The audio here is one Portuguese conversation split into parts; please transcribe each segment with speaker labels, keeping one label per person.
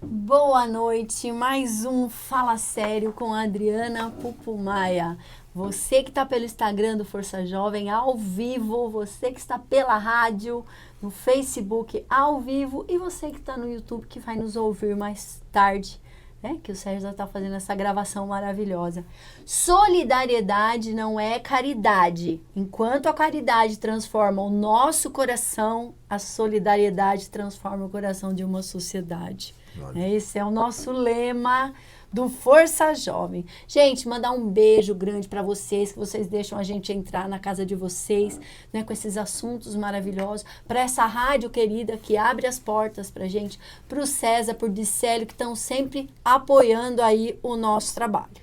Speaker 1: Boa noite, mais um Fala Sério com a Adriana Pupumaia. Você que está pelo Instagram do Força Jovem ao vivo, você que está pela rádio, no Facebook ao vivo e você que está no YouTube que vai nos ouvir mais tarde, né? Que o Sérgio já está fazendo essa gravação maravilhosa. Solidariedade não é caridade. Enquanto a caridade transforma o nosso coração, a solidariedade transforma o coração de uma sociedade. Esse é o nosso lema do Força Jovem. Gente, mandar um beijo grande para vocês, que vocês deixam a gente entrar na casa de vocês, né, com esses assuntos maravilhosos, para essa rádio querida que abre as portas para gente, para o César, por Dicélio, que estão sempre apoiando aí o nosso trabalho.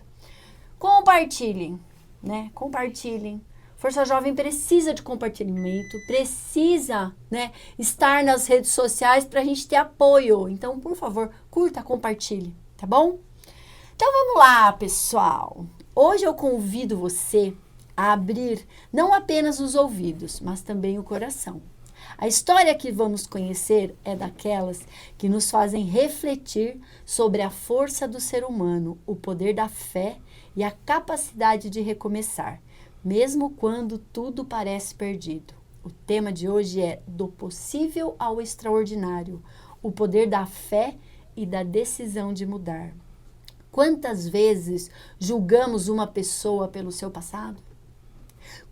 Speaker 1: Compartilhem, né? Compartilhem. Força Jovem precisa de compartilhamento, precisa, né, estar nas redes sociais para a gente ter apoio. Então, por favor, curta, compartilhe, tá bom? Então, vamos lá, pessoal. Hoje eu convido você a abrir não apenas os ouvidos, mas também o coração. A história que vamos conhecer é daquelas que nos fazem refletir sobre a força do ser humano, o poder da fé e a capacidade de recomeçar, mesmo quando tudo parece perdido. O tema de hoje é do possível ao extraordinário, o poder da fé e da decisão de mudar. Quantas vezes julgamos uma pessoa pelo seu passado?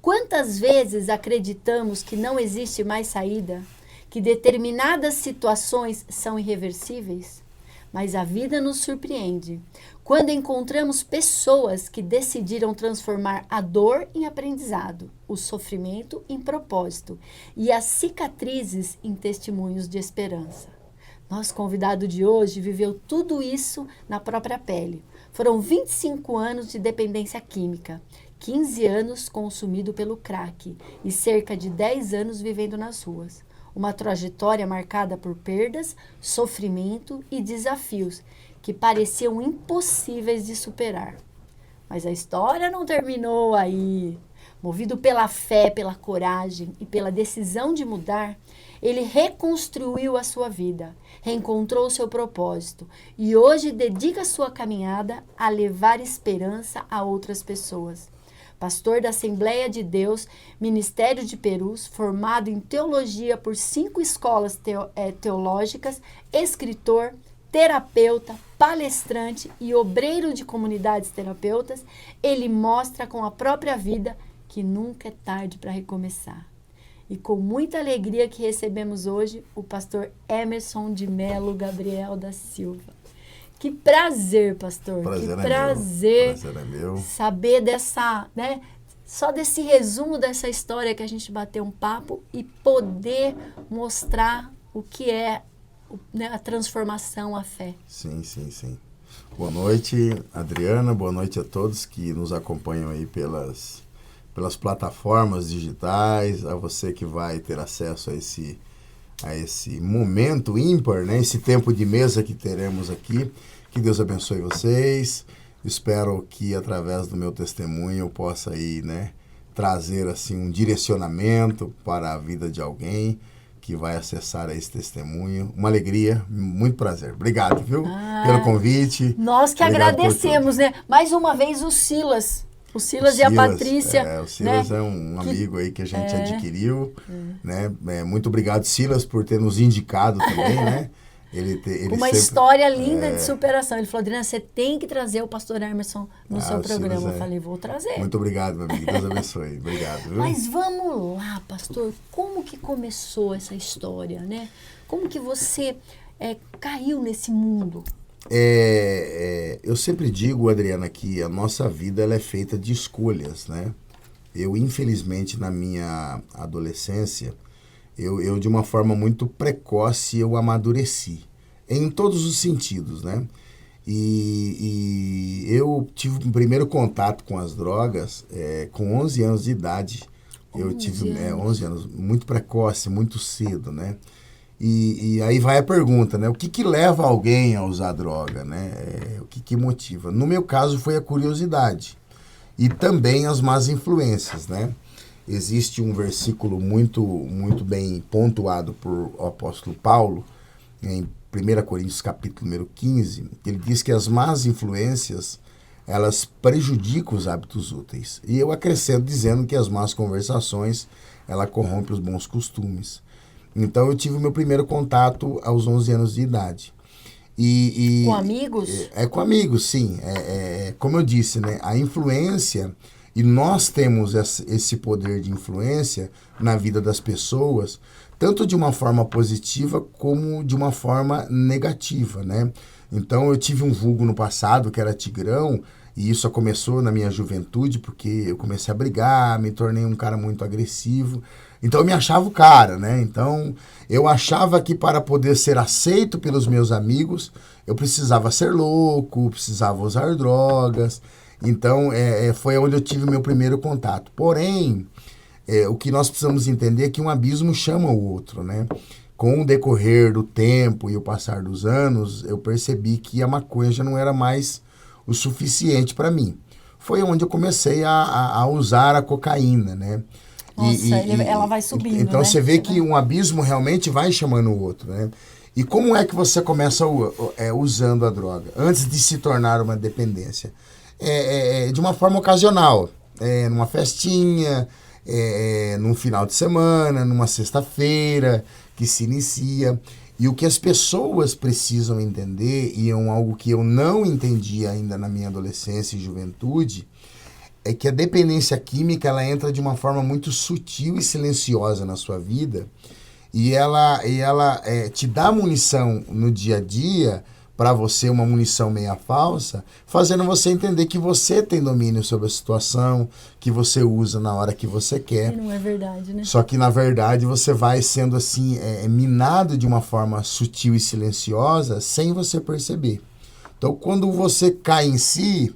Speaker 1: Quantas vezes acreditamos que não existe mais saída, que determinadas situações são irreversíveis? Mas a vida nos surpreende quando encontramos pessoas que decidiram transformar a dor em aprendizado, o sofrimento em propósito e as cicatrizes em testemunhos de esperança. Nosso convidado de hoje viveu tudo isso na própria pele. Foram 25 anos de dependência química, 15 anos consumido pelo crack e cerca de 10 anos vivendo nas ruas. Uma trajetória marcada por perdas, sofrimento e desafios que pareciam impossíveis de superar. Mas a história não terminou aí. Movido pela fé, pela coragem e pela decisão de mudar, ele reconstruiu a sua vida, reencontrou seu propósito e hoje dedica sua caminhada a levar esperança a outras pessoas. Pastor da Assembleia de Deus, Ministério de Perus, formado em teologia por 5 escolas teológicas, escritor, terapeuta, palestrante e obreiro de comunidades terapeutas, ele mostra com a própria vida que nunca é tarde para recomeçar. E com muita alegria que recebemos hoje o pastor Emerson de Melo Gabriel da Silva. Que prazer, pastor.
Speaker 2: Prazer
Speaker 1: que
Speaker 2: é
Speaker 1: prazer,
Speaker 2: meu. Prazer é meu.
Speaker 1: Saber dessa, né? Só desse resumo dessa história que a gente bateu um papo e poder mostrar o que é, né, a transformação, a fé.
Speaker 2: Sim. Boa noite, Adriana. Boa noite a todos que nos acompanham aí pelas plataformas digitais, a você que vai ter acesso a esse momento ímpar, né? Esse tempo de mesa que teremos aqui. Que Deus abençoe vocês. Espero que através do meu testemunho eu possa aí, né, trazer assim um direcionamento para a vida de alguém que vai acessar esse testemunho. Uma alegria, muito prazer. Obrigado, viu? Pelo convite.
Speaker 1: Nós que
Speaker 2: Obrigado
Speaker 1: agradecemos, né? Mais uma vez o Silas. O Silas e a Patrícia.
Speaker 2: O Silas,
Speaker 1: né?
Speaker 2: É um amigo aí que a gente adquiriu, né? Muito obrigado, Silas, por ter nos indicado também, né? Ele
Speaker 1: uma
Speaker 2: sempre,
Speaker 1: história linda de superação. Ele falou, Adriana, você tem que trazer o pastor Emerson no seu programa.
Speaker 2: Silas,
Speaker 1: Eu falei, vou trazer.
Speaker 2: Muito obrigado, meu amigo. Deus abençoe. Obrigado. Viu?
Speaker 1: Mas vamos lá, pastor. Como que começou essa história, né? Como que você caiu nesse mundo?
Speaker 2: Eu sempre digo, Adriana, que a nossa vida ela é feita de escolhas, né? Eu, infelizmente, na minha adolescência, eu de uma forma muito precoce, eu amadureci. Em todos os sentidos, né? E eu tive um primeiro contato com as drogas com 11 anos de idade. Eu tive 11 anos, muito precoce, muito cedo, né? E aí vai a pergunta, né? O que leva alguém a usar droga, né? O que motiva? No meu caso foi a curiosidade e também as más influências, né? Existe um versículo muito bem pontuado por o apóstolo Paulo, em 1 Coríntios capítulo número 15, ele diz que as más influências, elas prejudicam os hábitos úteis. E eu acrescento dizendo que as más conversações, ela corrompe os bons costumes. Então eu tive o meu primeiro contato aos 11 anos de idade.
Speaker 1: Com amigos?
Speaker 2: Com amigos, sim. Como eu disse, né, a influência, e nós temos esse poder de influência na vida das pessoas, tanto de uma forma positiva como de uma forma negativa, né? Então eu tive um vulgo no passado que era Tigrão, e isso começou na minha juventude, porque eu comecei a brigar, me tornei um cara muito agressivo. Então eu me achava o cara, né? Então eu achava que para poder ser aceito pelos meus amigos, eu precisava ser louco, precisava usar drogas. Então foi onde eu tive o meu primeiro contato. Porém, o que nós precisamos entender é que um abismo chama o outro, né? Com o decorrer do tempo e o passar dos anos, eu percebi que a maconha já não era mais o suficiente para mim. Foi onde eu comecei a usar a cocaína, né?
Speaker 1: Nossa, ela vai subindo,
Speaker 2: então,
Speaker 1: né?
Speaker 2: você vê que um abismo realmente vai chamando o outro, né? E como é que você começa usando a droga? Antes de se tornar uma dependência? De uma forma ocasional. Numa festinha, num final de semana, numa sexta-feira, que se inicia. E o que as pessoas precisam entender, e é algo que eu não entendi ainda na minha adolescência e juventude, é que a dependência química, ela entra de uma forma muito sutil e silenciosa na sua vida, e ela te dá munição no dia a dia, para você, uma munição meia falsa, fazendo você entender que você tem domínio sobre a situação, que você usa na hora que você quer.
Speaker 1: E não é verdade, né?
Speaker 2: Só que, na verdade, você vai sendo assim, minado de uma forma sutil e silenciosa, sem você perceber. Então, quando você cai em si,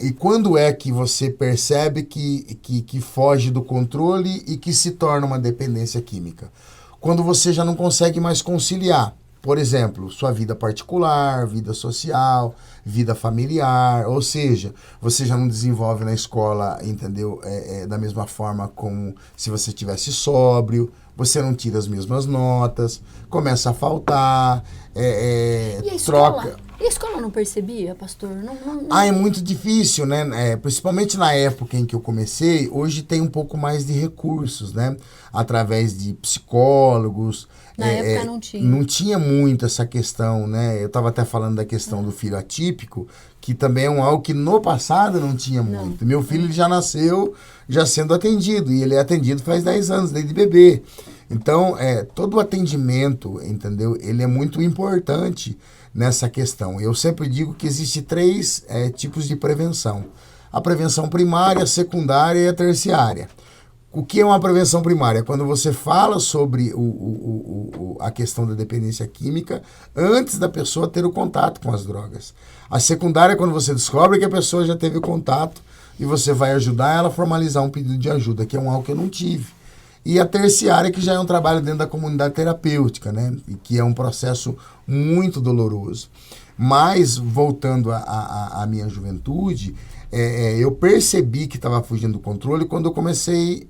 Speaker 2: e quando é que você percebe que foge do controle e que se torna uma dependência química? Quando você já não consegue mais conciliar. Por exemplo, sua vida particular, vida social, vida familiar, ou seja, você já não desenvolve na escola, entendeu? Da mesma forma como se você estivesse sóbrio, você não tira as mesmas notas, começa a faltar,
Speaker 1: E a
Speaker 2: troca...
Speaker 1: E a escola não percebia, pastor? Não.
Speaker 2: É muito difícil, né? Principalmente na época em que eu comecei, hoje tem um pouco mais de recursos, né? Através de psicólogos.
Speaker 1: Na época não tinha.
Speaker 2: Não tinha muito essa questão, né? Eu estava até falando da questão do filho atípico, que também é algo que no passado não tinha muito. Meu filho ele já nasceu já sendo atendido, e ele é atendido faz 10 anos, desde bebê. Então, todo o atendimento, entendeu? Ele é muito importante nessa questão. Eu sempre digo que existem 3 tipos de prevenção. A prevenção primária, a secundária e a terciária. O que é uma prevenção primária? Quando você fala sobre a questão da dependência química antes da pessoa ter o contato com as drogas. A secundária é quando você descobre que a pessoa já teve contato e você vai ajudar ela a formalizar um pedido de ajuda, que é algo que eu não tive. E a terciária, que já é um trabalho dentro da comunidade terapêutica, né? E que é um processo muito doloroso. Mas, voltando à minha juventude, eu percebi que estava fugindo do controle quando eu comecei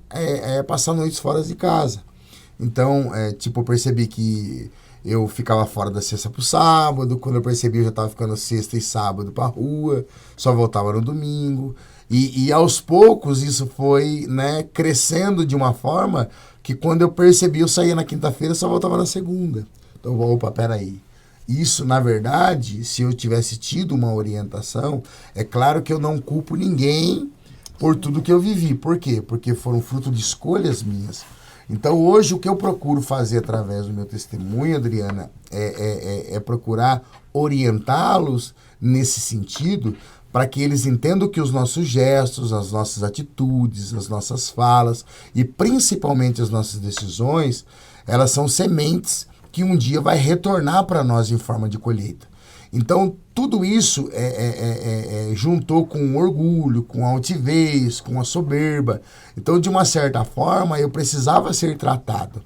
Speaker 2: a passar noites fora de casa. Então, eu percebi que eu ficava fora da sexta pro sábado. Quando eu percebi, eu já estava ficando sexta e sábado pra rua, só voltava no domingo. E aos poucos isso foi, né, crescendo de uma forma que quando eu percebi, eu saía na quinta-feira e só voltava na segunda. Então, opa, peraí. Isso, na verdade, se eu tivesse tido uma orientação, é claro que eu não culpo ninguém por tudo que eu vivi. Por quê? Porque foram fruto de escolhas minhas. Então, hoje, o que eu procuro fazer através do meu testemunho, Adriana, é procurar orientá-los nesse sentido, para que eles entendam que os nossos gestos, as nossas atitudes, as nossas falas e principalmente as nossas decisões, elas são sementes que um dia vai retornar para nós em forma de colheita. Então, tudo isso juntou com o orgulho, com a altivez, com a soberba. Então, de uma certa forma, eu precisava ser tratado.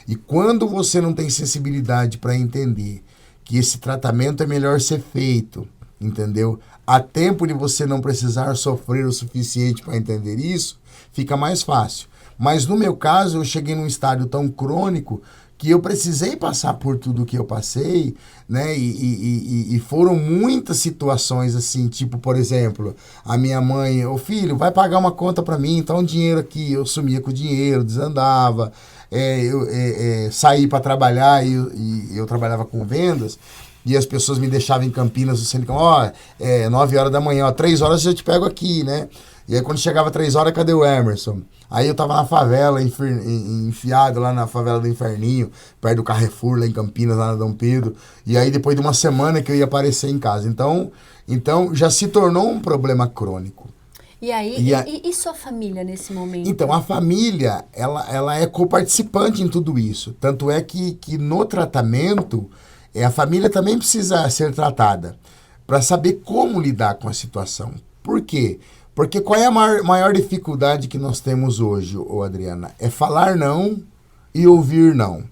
Speaker 2: E quando você não tem sensibilidade para entender que esse tratamento é melhor ser feito, entendeu? Há tempo de você não precisar sofrer o suficiente para entender isso, fica mais fácil. Mas no meu caso, eu cheguei num estágio tão crônico que eu precisei passar por tudo que eu passei, né? E foram muitas situações assim, tipo, por exemplo, a minha mãe, ô filho, vai pagar uma conta para mim, tá um dinheiro aqui, eu sumia com o dinheiro, desandava, saí para trabalhar e eu trabalhava com vendas, e as pessoas me deixavam em Campinas, sendo que, 9 horas da manhã, 3 horas eu te pego aqui, né? E aí quando chegava 3 horas, cadê o Emerson? Aí eu tava na favela, enfiado lá na favela do Inferninho, perto do Carrefour, lá em Campinas, lá na Dom Pedro. E aí depois de uma semana que eu ia aparecer em casa. Então já se tornou um problema crônico.
Speaker 1: E aí, e sua família nesse momento?
Speaker 2: Então, a família, ela é coparticipante em tudo isso. Tanto é que no tratamento, a família também precisa ser tratada para saber como lidar com a situação. Por quê? Porque qual é a maior dificuldade que nós temos hoje, Adriana? É falar não e ouvir não.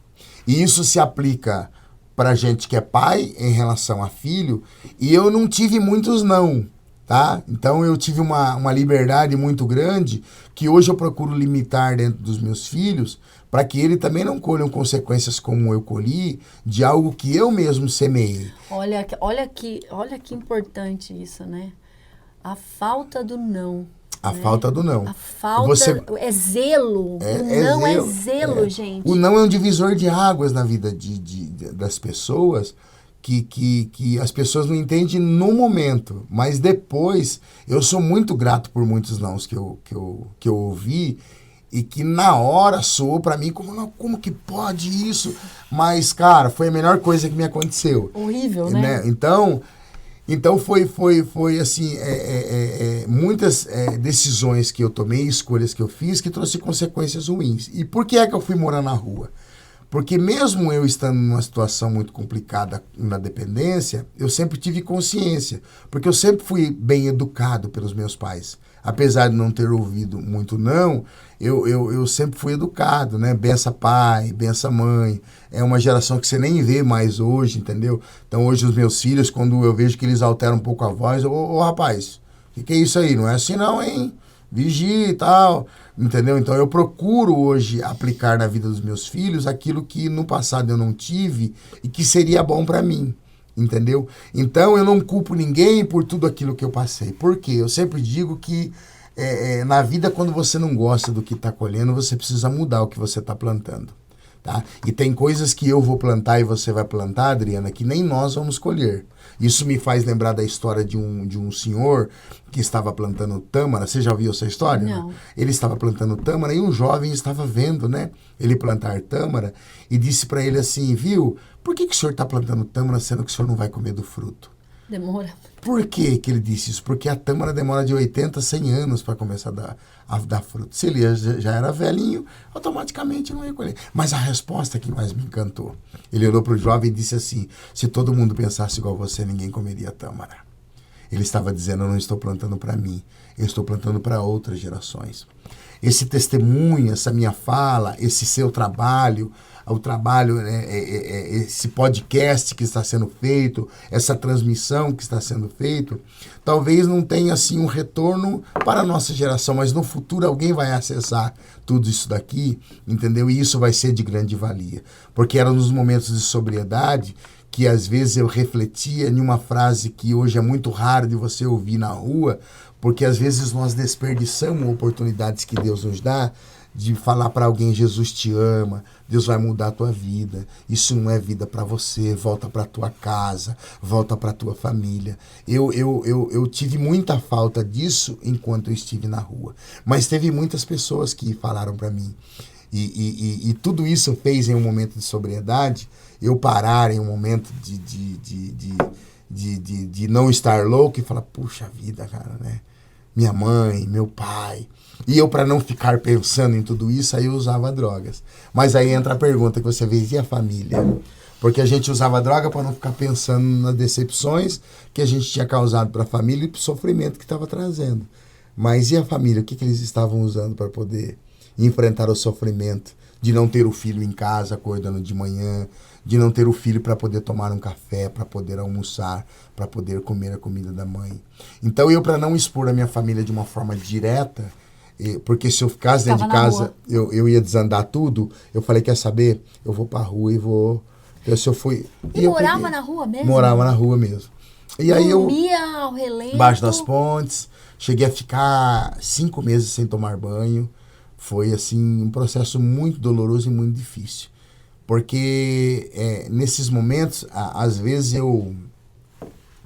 Speaker 2: E isso se aplica para gente que é pai em relação a filho, e eu não tive muitos não, tá? Então eu tive uma liberdade muito grande que hoje eu procuro limitar dentro dos meus filhos para que eles também não colham consequências como eu colhi de algo que eu mesmo semeei.
Speaker 1: Olha que importante isso, né? A falta do não.
Speaker 2: A falta do não.
Speaker 1: A falta é zelo. O não é zelo, gente.
Speaker 2: O não é um divisor de águas na vida das pessoas que as pessoas não entendem no momento. Mas depois, eu sou muito grato por muitos nãos que eu ouvi e que na hora soou pra mim como que pode isso? Mas, cara, foi a melhor coisa que me aconteceu.
Speaker 1: Horrível, né?
Speaker 2: Então foi assim, muitas decisões que eu tomei, escolhas que eu fiz, que trouxe consequências ruins. E por que é que eu fui morar na rua? Porque mesmo eu estando numa situação muito complicada na dependência, eu sempre tive consciência, porque eu sempre fui bem educado pelos meus pais. Apesar de não ter ouvido muito não, eu sempre fui educado, né? Bença pai, bença mãe. É uma geração que você nem vê mais hoje, entendeu? Então hoje os meus filhos, quando eu vejo que eles alteram um pouco a voz, ô rapaz, o que é isso aí? Não é assim não, hein? Vigia e tal, entendeu? Então eu procuro hoje aplicar na vida dos meus filhos aquilo que no passado eu não tive e que seria bom para mim, entendeu? Então eu não culpo ninguém por tudo aquilo que eu passei. Por quê? Eu sempre digo que na vida, quando você não gosta do que está colhendo, você precisa mudar o que você está plantando. Tá? E tem coisas que eu vou plantar e você vai plantar, Adriana, que nem nós vamos colher. Isso me faz lembrar da história de um senhor que estava plantando tâmara. Você já ouviu essa história?
Speaker 1: Não.
Speaker 2: Ele estava plantando tâmara e um jovem estava vendo, né, ele plantar tâmara e disse para ele assim, viu, por que o senhor está plantando tâmara sendo que o senhor não vai comer do fruto?
Speaker 1: Demora.
Speaker 2: Por que ele disse isso? Porque a tâmara demora de 80 a 100 anos para começar a dar fruto. Se ele já era velhinho, automaticamente não ia colher. Mas a resposta que mais me encantou, ele olhou para o jovem e disse assim, se todo mundo pensasse igual você, ninguém comeria tâmara. Ele estava dizendo, eu não estou plantando para mim, eu estou plantando para outras gerações. Esse testemunho, essa minha fala, esse seu trabalho, o trabalho, esse podcast que está sendo feito, essa transmissão que está sendo feito, talvez não tenha assim um retorno para a nossa geração, mas no futuro alguém vai acessar tudo isso daqui, entendeu? E isso vai ser de grande valia, porque eram nos momentos de sobriedade que às vezes eu refletia em uma frase que hoje é muito raro de você ouvir na rua, porque às vezes nós desperdiçamos oportunidades que Deus nos dá de falar para alguém, Jesus te ama, Deus vai mudar a tua vida, isso não é vida para você, volta para tua casa, volta para tua família. Eu tive muita falta disso enquanto eu estive na rua, mas teve muitas pessoas que falaram para mim, e tudo isso fez em um momento de sobriedade, eu parar em um momento de não estar louco e falar, puxa vida, cara, né? Minha mãe, meu pai. E eu, para não ficar pensando em tudo isso, aí eu usava drogas. Mas aí entra a pergunta que você fez, e a família? Porque a gente usava droga para não ficar pensando nas decepções que a gente tinha causado para a família e para o sofrimento que estava trazendo. Mas e a família? O que eles estavam usando para poder enfrentar o sofrimento de não ter o filho em casa acordando de manhã, de não ter o filho para poder tomar um café, para poder almoçar, para poder comer a comida da mãe? Então eu, para não expor a minha família de uma forma direta, Porque se eu ficasse dentro de casa, eu ia desandar tudo. Eu falei, quer saber? Eu vou pra rua e vou... Então, se eu fui...
Speaker 1: E morava na rua mesmo?
Speaker 2: Morava na rua mesmo. E aí eu...
Speaker 1: Dormia ao relento?
Speaker 2: Embaixo das pontes. Cheguei a ficar 5 meses sem tomar banho. Foi, assim, um processo muito doloroso e muito difícil. Porque nesses momentos, às vezes eu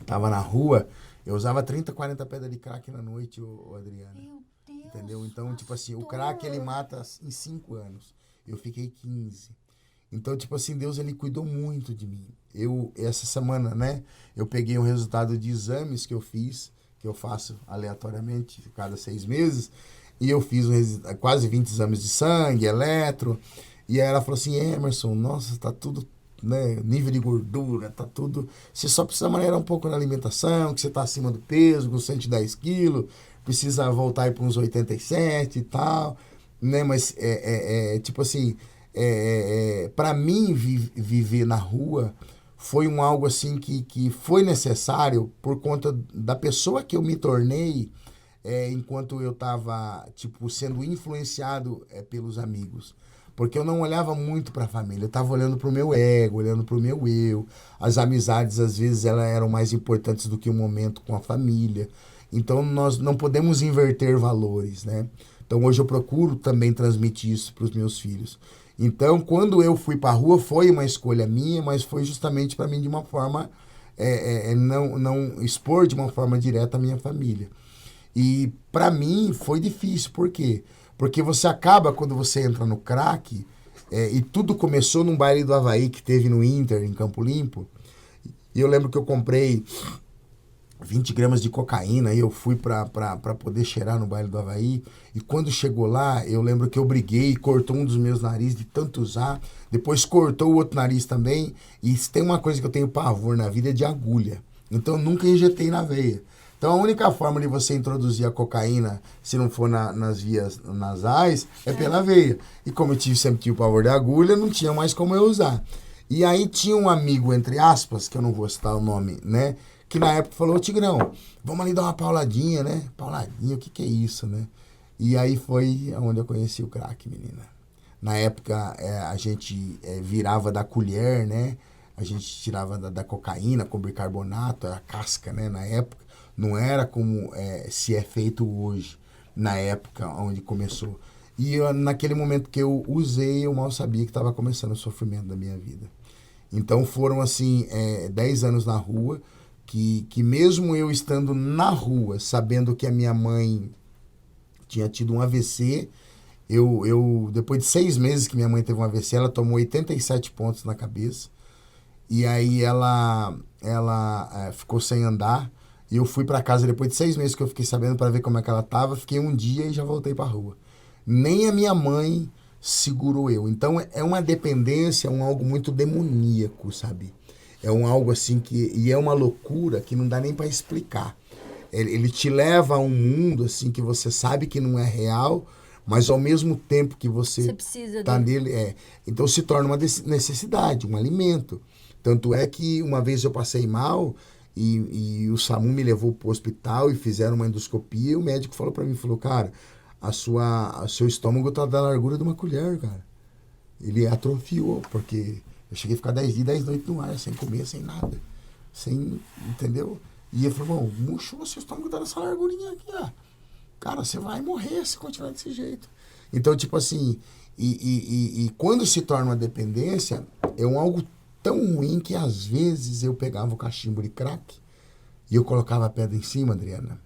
Speaker 2: tava na rua, eu usava 30, 40 pedras de crack na noite, Adriana.
Speaker 1: Meu Deus.
Speaker 2: Entendeu? Então, tipo assim, o crack ele mata em 5 anos. Eu fiquei 15. Então, tipo assim, Deus ele cuidou muito de mim. Essa semana, né, eu peguei um resultado de exames que eu fiz, que eu faço aleatoriamente cada 6 meses, e eu fiz quase 20 exames de sangue, eletro, e aí ela falou assim, Emerson, nossa, tá tudo, né, nível de gordura, tá tudo, você só precisa maneirar um pouco na alimentação, que você tá acima do peso, com 110 quilos, precisa voltar aí para uns 87 e tal, né, mas tipo assim, para mim viver na rua foi algo assim que foi necessário por conta da pessoa que eu me tornei enquanto eu estava tipo, sendo influenciado pelos amigos. Porque eu não olhava muito para a família, eu estava olhando para o meu ego, olhando para o meu eu. As amizades, às vezes, elas eram mais importantes do que o momento com a família. Então, nós não podemos inverter valores, né? Então, hoje eu procuro também transmitir isso para os meus filhos. Então, quando eu fui para a rua, foi uma escolha minha, mas foi justamente para mim de uma forma, não expor de uma forma direta a minha família. E para mim foi difícil, por quê? Porque você acaba, quando você entra no crack, e tudo começou num baile do Havaí que teve no Inter, em Campo Limpo, e eu lembro que eu comprei 20 gramas de cocaína, e eu fui para poder cheirar no baile do Havaí, e quando chegou lá, eu lembro que eu briguei, cortou um dos meus narizes de tanto usar, depois cortou o outro nariz também, e se tem uma coisa que eu tenho pavor na vida é de agulha, então eu nunca injetei na veia. Então, a única forma de você introduzir a cocaína, se não for nas vias nasais, é pela veia. E como eu sempre tive o pavor da agulha, não tinha mais como eu usar. E aí tinha um amigo, entre aspas, que eu não vou citar o nome, né? Que na época falou, Tigrão, vamos ali dar uma pauladinha, né? Pauladinha, o que é isso, né? E aí foi onde eu conheci o crack, menina. Na época, a gente virava da colher, né? A gente tirava da cocaína com bicarbonato, a casca, né? Na época. Não era como se é feito hoje, na época onde começou. E naquele momento que eu usei, eu mal sabia que estava começando o sofrimento da minha vida. Então foram assim 10 anos na rua, que mesmo eu estando na rua, sabendo que a minha mãe tinha tido um AVC, depois de 6 meses que minha mãe teve um AVC, ela tomou 87 pontos na cabeça. E aí ela ficou sem andar. E eu fui para casa depois de 6 meses que eu fiquei sabendo para ver como é que ela tava. Fiquei um dia e já voltei para rua. Nem a minha mãe segurou eu. Então é uma dependência, algo muito demoníaco, sabe? Algo assim e é uma loucura que não dá nem para explicar. Ele te leva a um mundo assim que você sabe que não é real, mas ao mesmo tempo que você
Speaker 1: precisa
Speaker 2: tá nele, então se torna uma necessidade, um alimento. Tanto é que uma vez eu passei mal e o SAMU me levou pro hospital e fizeram uma endoscopia e o médico falou para mim, cara, seu estômago tá da largura de uma colher, cara. Ele atrofiou, porque eu cheguei a ficar 10 dias, 10 noites no ar, sem comer, sem nada. Entendeu? E ele falou, murchou, seu estômago tá nessa largurinha aqui, ó. Cara, você vai morrer se continuar desse jeito. Então, tipo assim, e quando se torna uma dependência, é algo tão ruim que às vezes eu pegava o cachimbo de crack e eu colocava a pedra em cima, Adriana.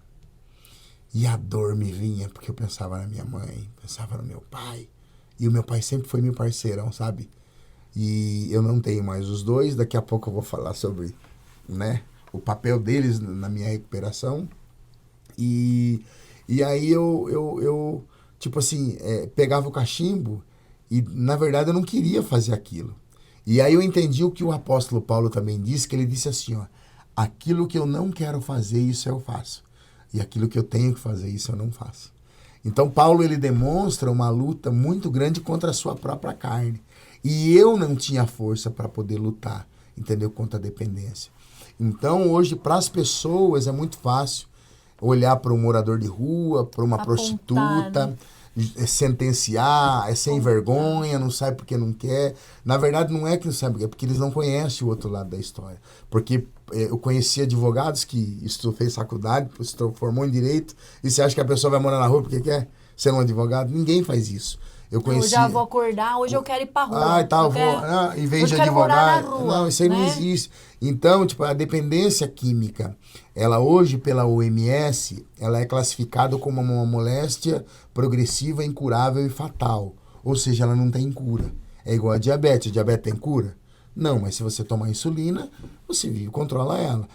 Speaker 2: E a dor me vinha porque eu pensava na minha mãe, pensava no meu pai. E o meu pai sempre foi meu parceirão, sabe? E eu não tenho mais os dois. Daqui a pouco eu vou falar sobre, né, o papel deles na minha recuperação. E aí eu tipo assim, pegava o cachimbo e, na verdade, eu não queria fazer aquilo. E aí eu entendi o que o apóstolo Paulo também disse, que ele disse assim, ó, aquilo que eu não quero fazer, isso eu faço. E aquilo que eu tenho que fazer, isso eu não faço. Então Paulo, ele demonstra uma luta muito grande contra a sua própria carne. E eu não tinha força para poder lutar, entendeu? Contra a dependência. Então hoje, para as pessoas, é muito fácil olhar para um morador de rua, para uma
Speaker 1: Apontar,
Speaker 2: prostituta,
Speaker 1: né?
Speaker 2: sentenciar, é sem
Speaker 1: Apontar.
Speaker 2: vergonha, não sabe porque não quer. Na verdade, não é que não sabe porque é porque eles não conhecem o outro lado da história. Porque eu conheci advogados que fez faculdade, formou em direito, e você acha que a pessoa vai morar na rua porque quer ser um advogado? Ninguém faz isso. Eu
Speaker 1: Eu já vou acordar, hoje eu quero ir pra rua.
Speaker 2: Ah, e tal, em vez de advogar,
Speaker 1: morar na rua,
Speaker 2: não, isso aí não
Speaker 1: né?
Speaker 2: existe. Então, tipo, a dependência química, ela hoje, pela OMS, ela é classificada como uma moléstia progressiva, incurável e fatal. Ou seja, ela não tem cura. É igual a diabetes. A diabetes tem cura? Não, mas se você tomar insulina, você vive, controla ela.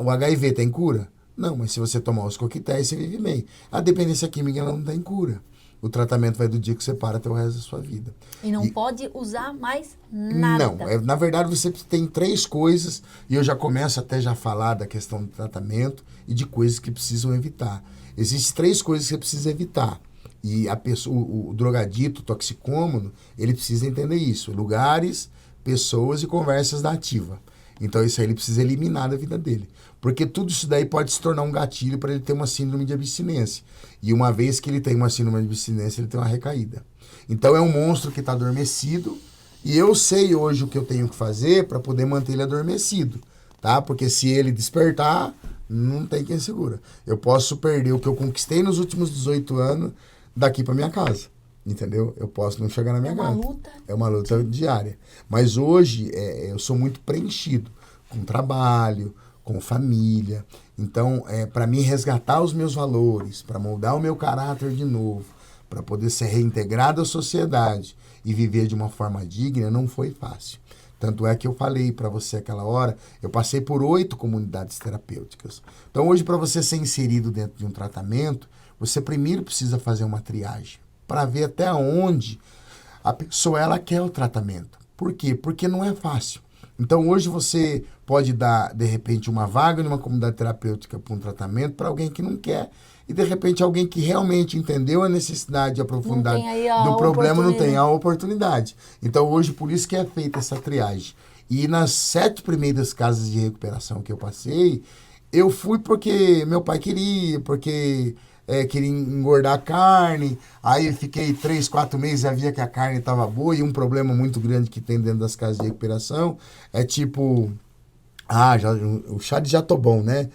Speaker 2: O HIV tem cura? Não, mas se você tomar os coquetéis, você vive bem. A dependência química, ela não tem cura. O tratamento vai do dia que você para até o resto da sua vida.
Speaker 1: E não pode usar mais nada.
Speaker 2: Não, na verdade você tem 3 coisas, e eu já começo até já a falar da questão do tratamento e de coisas que precisam evitar. Existem 3 coisas que você precisa evitar. E a pessoa, o drogadito, o toxicômano, ele precisa entender isso. Lugares, pessoas e conversas da ativa. Então isso aí ele precisa eliminar da vida dele. Porque tudo isso daí pode se tornar um gatilho para ele ter uma síndrome de abstinência. E uma vez que ele tem uma síndrome de abstinência, ele tem uma recaída. Então é um monstro que está adormecido. E eu sei hoje o que eu tenho que fazer para poder manter ele adormecido. Tá? Porque se ele despertar, não tem quem segura. Eu posso perder o que eu conquistei nos últimos 18 anos daqui para minha casa. Entendeu? Eu posso não chegar na minha casa. É uma luta diária. Mas hoje eu sou muito preenchido com trabalho, com família. Então, para mim resgatar os meus valores, para moldar o meu caráter de novo, para poder ser reintegrado à sociedade e viver de uma forma digna, não foi fácil. Tanto é que eu falei para você aquela hora, eu passei por 8 comunidades terapêuticas. Então, hoje, para você ser inserido dentro de um tratamento, você primeiro precisa fazer uma triagem, para ver até onde a pessoa ela quer o tratamento. Por quê? Porque não é fácil. Então, hoje você pode dar, de repente, uma vaga numa comunidade terapêutica para um tratamento para alguém que não quer. E, de repente, alguém que realmente entendeu a necessidade e a profundidade do problema não tem a oportunidade. Então, hoje, por isso que é feita essa triagem. E nas 7 primeiras casas de recuperação que eu passei, eu fui porque meu pai queria, porque queria engordar a carne. Aí fiquei 3, 4 meses e via que a carne estava boa. E um problema muito grande que tem dentro das casas de recuperação é tipo... o chá de jatobão, né?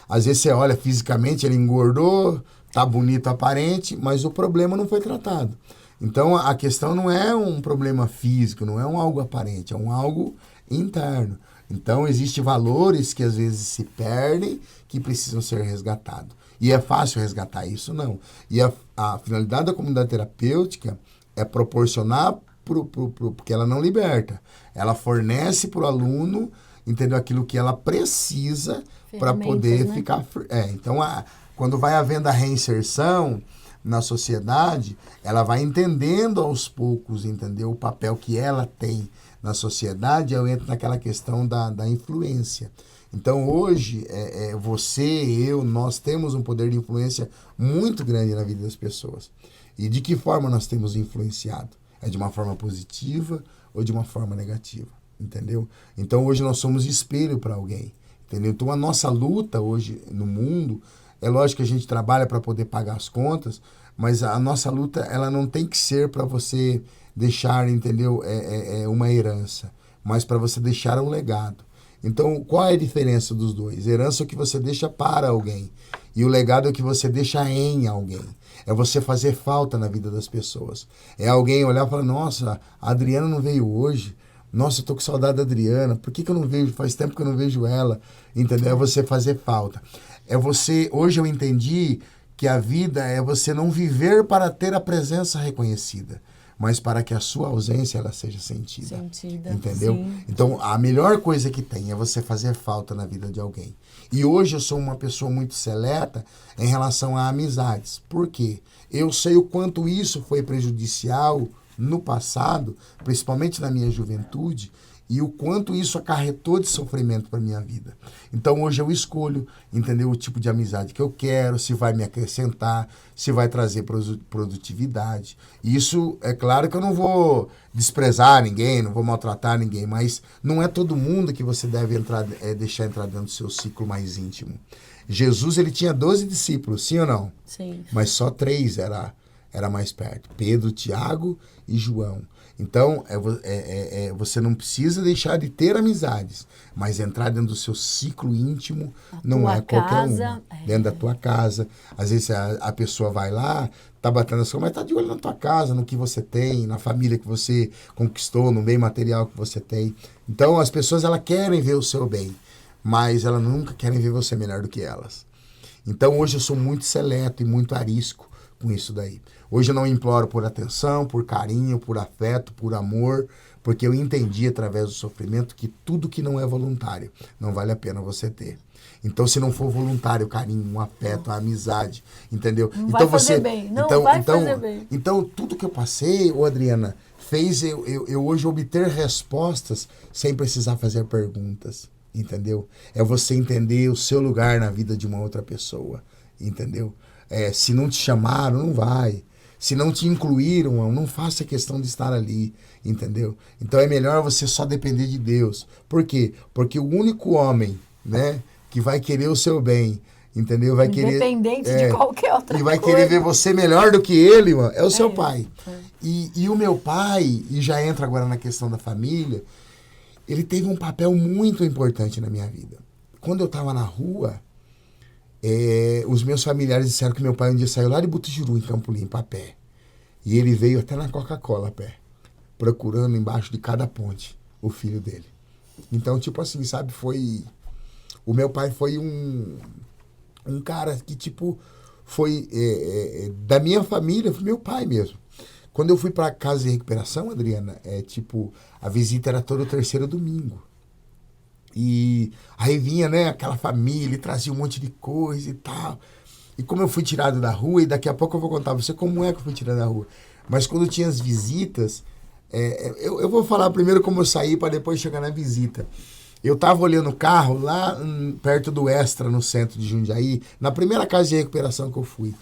Speaker 2: Às vezes você olha fisicamente, ele engordou, tá bonito aparente, mas o problema não foi tratado. Então a questão não é um problema físico, não é um algo aparente, é um algo interno. Então existem valores que às vezes se perdem, que precisam ser resgatados. E é fácil resgatar isso? Não. E a finalidade da comunidade terapêutica é proporcionar, porque ela não liberta. Ela fornece para o aluno, entendeu, aquilo que ela precisa para poder ficar... Então, quando vai havendo a reinserção na sociedade, ela vai entendendo aos poucos, entendeu, o papel que ela tem na sociedade. Eu entro naquela questão da influência. Então, hoje, você, eu, nós temos um poder de influência muito grande na vida das pessoas. E de que forma nós temos influenciado? É de uma forma positiva ou de uma forma negativa? Entendeu? Então, hoje nós somos espelho para alguém. Entendeu? Então, a nossa luta hoje no mundo, é lógico que a gente trabalha para poder pagar as contas, mas a nossa luta, ela não tem que ser para você deixar, entendeu, uma herança, mas para você deixar um legado. Então, qual é a diferença dos dois? Herança é o que você deixa para alguém. E o legado é o que você deixa em alguém. É você fazer falta na vida das pessoas. É alguém olhar e falar, nossa, a Adriana não veio hoje. Nossa, eu tô com saudade da Adriana. Por que eu não vejo? Faz tempo que eu não vejo ela. Entendeu? É você fazer falta. É você... Hoje eu entendi que a vida é você não viver para ter a presença reconhecida, mas para que a sua ausência ela seja sentida. Entendeu?
Speaker 1: Sim.
Speaker 2: Então, a melhor coisa que tem é você fazer falta na vida de alguém. E hoje eu sou uma pessoa muito seleta em relação a amizades. Por quê? Eu sei o quanto isso foi prejudicial no passado, principalmente na minha juventude, e o quanto isso acarretou de sofrimento para minha vida. Então hoje eu escolho, entendeu, o tipo de amizade que eu quero, se vai me acrescentar, se vai trazer produtividade. E isso, é claro que eu não vou desprezar ninguém, não vou maltratar ninguém, mas não é todo mundo que você deve deixar entrar dentro do seu ciclo mais íntimo. Jesus, ele tinha 12 discípulos, sim ou não?
Speaker 1: Sim.
Speaker 2: Mas só 3 era mais perto. Pedro, Tiago e João. Então, você não precisa deixar de ter amizades, mas entrar dentro do seu ciclo íntimo não é qualquer uma. Dentro da tua casa. Às vezes a pessoa vai lá, tá batendo assim, mas tá de olho na tua casa, no que você tem, na família que você conquistou, no bem material que você tem. Então, as pessoas, elas querem ver o seu bem, mas elas nunca querem ver você melhor do que elas. Então, hoje eu sou muito seleto e muito arisco com isso daí. Hoje eu não imploro por atenção, por carinho, por afeto, por amor, porque eu entendi através do sofrimento que tudo que não é voluntário não vale a pena você ter. Então, se não for voluntário, o carinho, o afeto, a amizade, entendeu?
Speaker 1: Não
Speaker 2: então
Speaker 1: vai fazer bem, não vai fazer bem.
Speaker 2: Então, tudo que eu passei, Adriana, fez eu hoje obter respostas sem precisar fazer perguntas, entendeu? É você entender o seu lugar na vida de uma outra pessoa, entendeu? Se não te chamaram, não vai. Se não te incluíram, não faça questão de estar ali, entendeu? Então é melhor você só depender de Deus. Por quê? Porque o único homem, né, que vai querer o seu bem, entendeu? Vai
Speaker 1: Independente de qualquer outra coisa.
Speaker 2: E vai querer ver você melhor do que ele, mano, é o seu pai. E o meu pai, e já entra agora na questão da família, ele teve um papel muito importante na minha vida. Quando eu estava na rua, os meus familiares disseram que meu pai um dia saiu lá de Butujuru, em Campo Limpo, a pé. E ele veio até na Coca-Cola a pé, procurando embaixo de cada ponte o filho dele. Então, tipo assim, sabe, o meu pai foi um cara que, tipo, foi da minha família, foi meu pai mesmo. Quando eu fui para casa de recuperação, Adriana, a visita era todo terceiro domingo. E aí vinha, né, aquela família, trazia um monte de coisa e tal. E como eu fui tirado da rua, e daqui a pouco eu vou contar pra você como é que eu fui tirado da rua. Mas quando tinha as visitas, eu vou falar primeiro como eu saí para depois chegar na visita. Eu tava olhando o carro lá perto do Extra, no centro de Jundiaí, na primeira casa de recuperação que eu fui.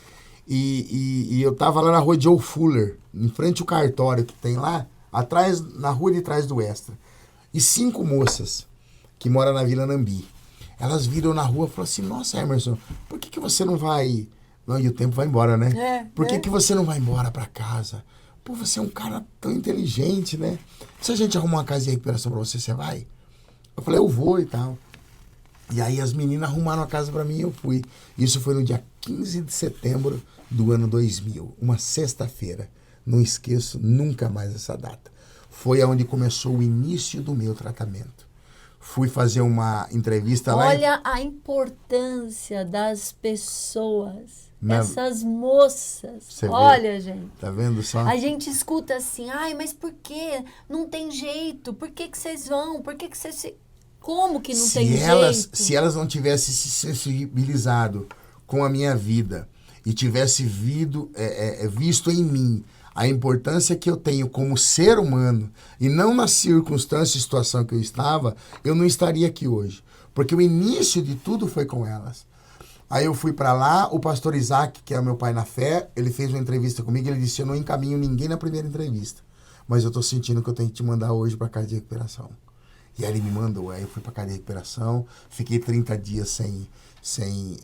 Speaker 2: E eu tava lá na rua Joe Fuller, em frente ao cartório que tem lá, atrás, na rua de trás do Extra. E 5 moças que moram na Vila Nambi. Elas viram na rua e falaram assim, nossa, Emerson, por que você não vai... Não, e o tempo vai embora, né? Por que você não vai embora pra casa? Pô, você é um cara tão inteligente, né? Se a gente arrumar uma casa de recuperação pra você, você vai? Eu falei, eu vou e tal. E aí as meninas arrumaram a casa pra mim e eu fui. Isso foi no dia 15 de setembro do ano 2000, uma sexta-feira. Não esqueço nunca mais essa data. Foi onde começou o início do meu tratamento. Fui fazer uma entrevista lá.
Speaker 1: Olha a importância das pessoas. Essas moças. Olha, gente.
Speaker 2: Tá vendo só?
Speaker 1: A gente escuta assim, ai, mas por quê? Não tem jeito. Por que vocês vão? Por que vocês... Como que não tem jeito?
Speaker 2: Se elas não tivessem se sensibilizado com a minha vida e tivessem visto em mim a importância que eu tenho como ser humano e não na circunstância e situação que eu estava, eu não estaria aqui hoje. Porque o início de tudo foi com elas. Aí eu fui para lá, o pastor Isaac, que é meu pai na fé, ele fez uma entrevista comigo, ele disse, eu não encaminho ninguém na primeira entrevista, mas eu tô sentindo que eu tenho que te mandar hoje para casa de recuperação. E aí ele me mandou, aí eu fui para casa de recuperação, fiquei 30 dias sem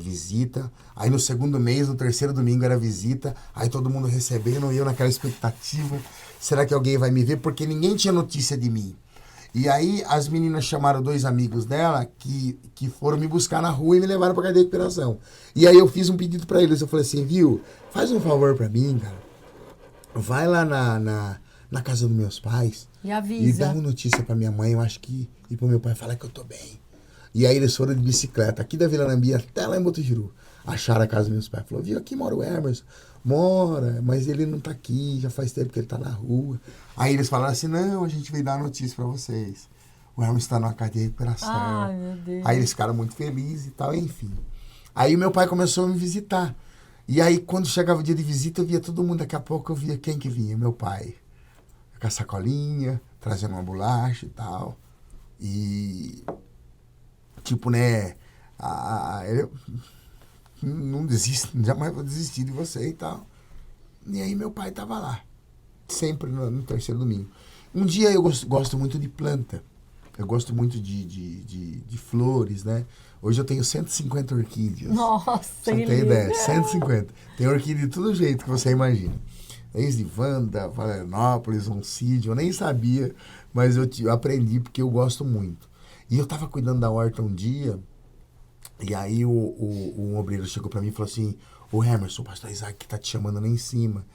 Speaker 2: visita. Aí no segundo mês, no terceiro domingo era visita. Aí todo mundo recebendo, e eu naquela expectativa. Será que alguém vai me ver? Porque ninguém tinha notícia de mim. E aí as meninas chamaram 2 amigos dela que foram me buscar na rua e me levaram pra casa de recuperação. E aí eu fiz um pedido pra eles. Eu falei assim, viu, faz um favor pra mim, cara. Vai lá na casa dos meus pais.
Speaker 1: E avisa.
Speaker 2: E dá uma notícia pra minha mãe, eu acho que... E pro meu pai falar que eu tô bem. E aí eles foram de bicicleta, aqui da Vila Nambi até lá em Butujuru. Acharam a casa dos meus pais. Falou, viu, aqui mora o Emerson. Mora, mas ele não tá aqui, já faz tempo que ele tá na rua. Aí eles falaram assim, não, a gente veio dar a notícia pra vocês. O Emerson tá numa casa de recuperação.
Speaker 1: Ai, meu Deus.
Speaker 2: Aí eles ficaram muito felizes e tal, enfim. Aí meu pai começou a me visitar. E aí quando chegava o dia de visita, eu via todo mundo. Daqui a pouco eu via quem que vinha, meu pai. Com a sacolinha, trazendo uma bolacha e tal. E, tipo, né, eu não desisto, jamais vou desistir de você e tal. E aí meu pai tava lá, sempre no terceiro domingo. Um dia eu gosto muito de planta, eu gosto muito de flores, né? Hoje eu tenho 150 orquídeas.
Speaker 1: Nossa,
Speaker 2: Você não tem ideia, 150. Tem orquídea de todo jeito que você imagina. Desde Wanda, Valenópolis, Oncídio, eu nem sabia, mas eu aprendi porque eu gosto muito. E eu tava cuidando da horta um dia, e aí um obreiro chegou pra mim e falou assim: ô Emerson, o pastor Isaac tá te chamando lá em cima.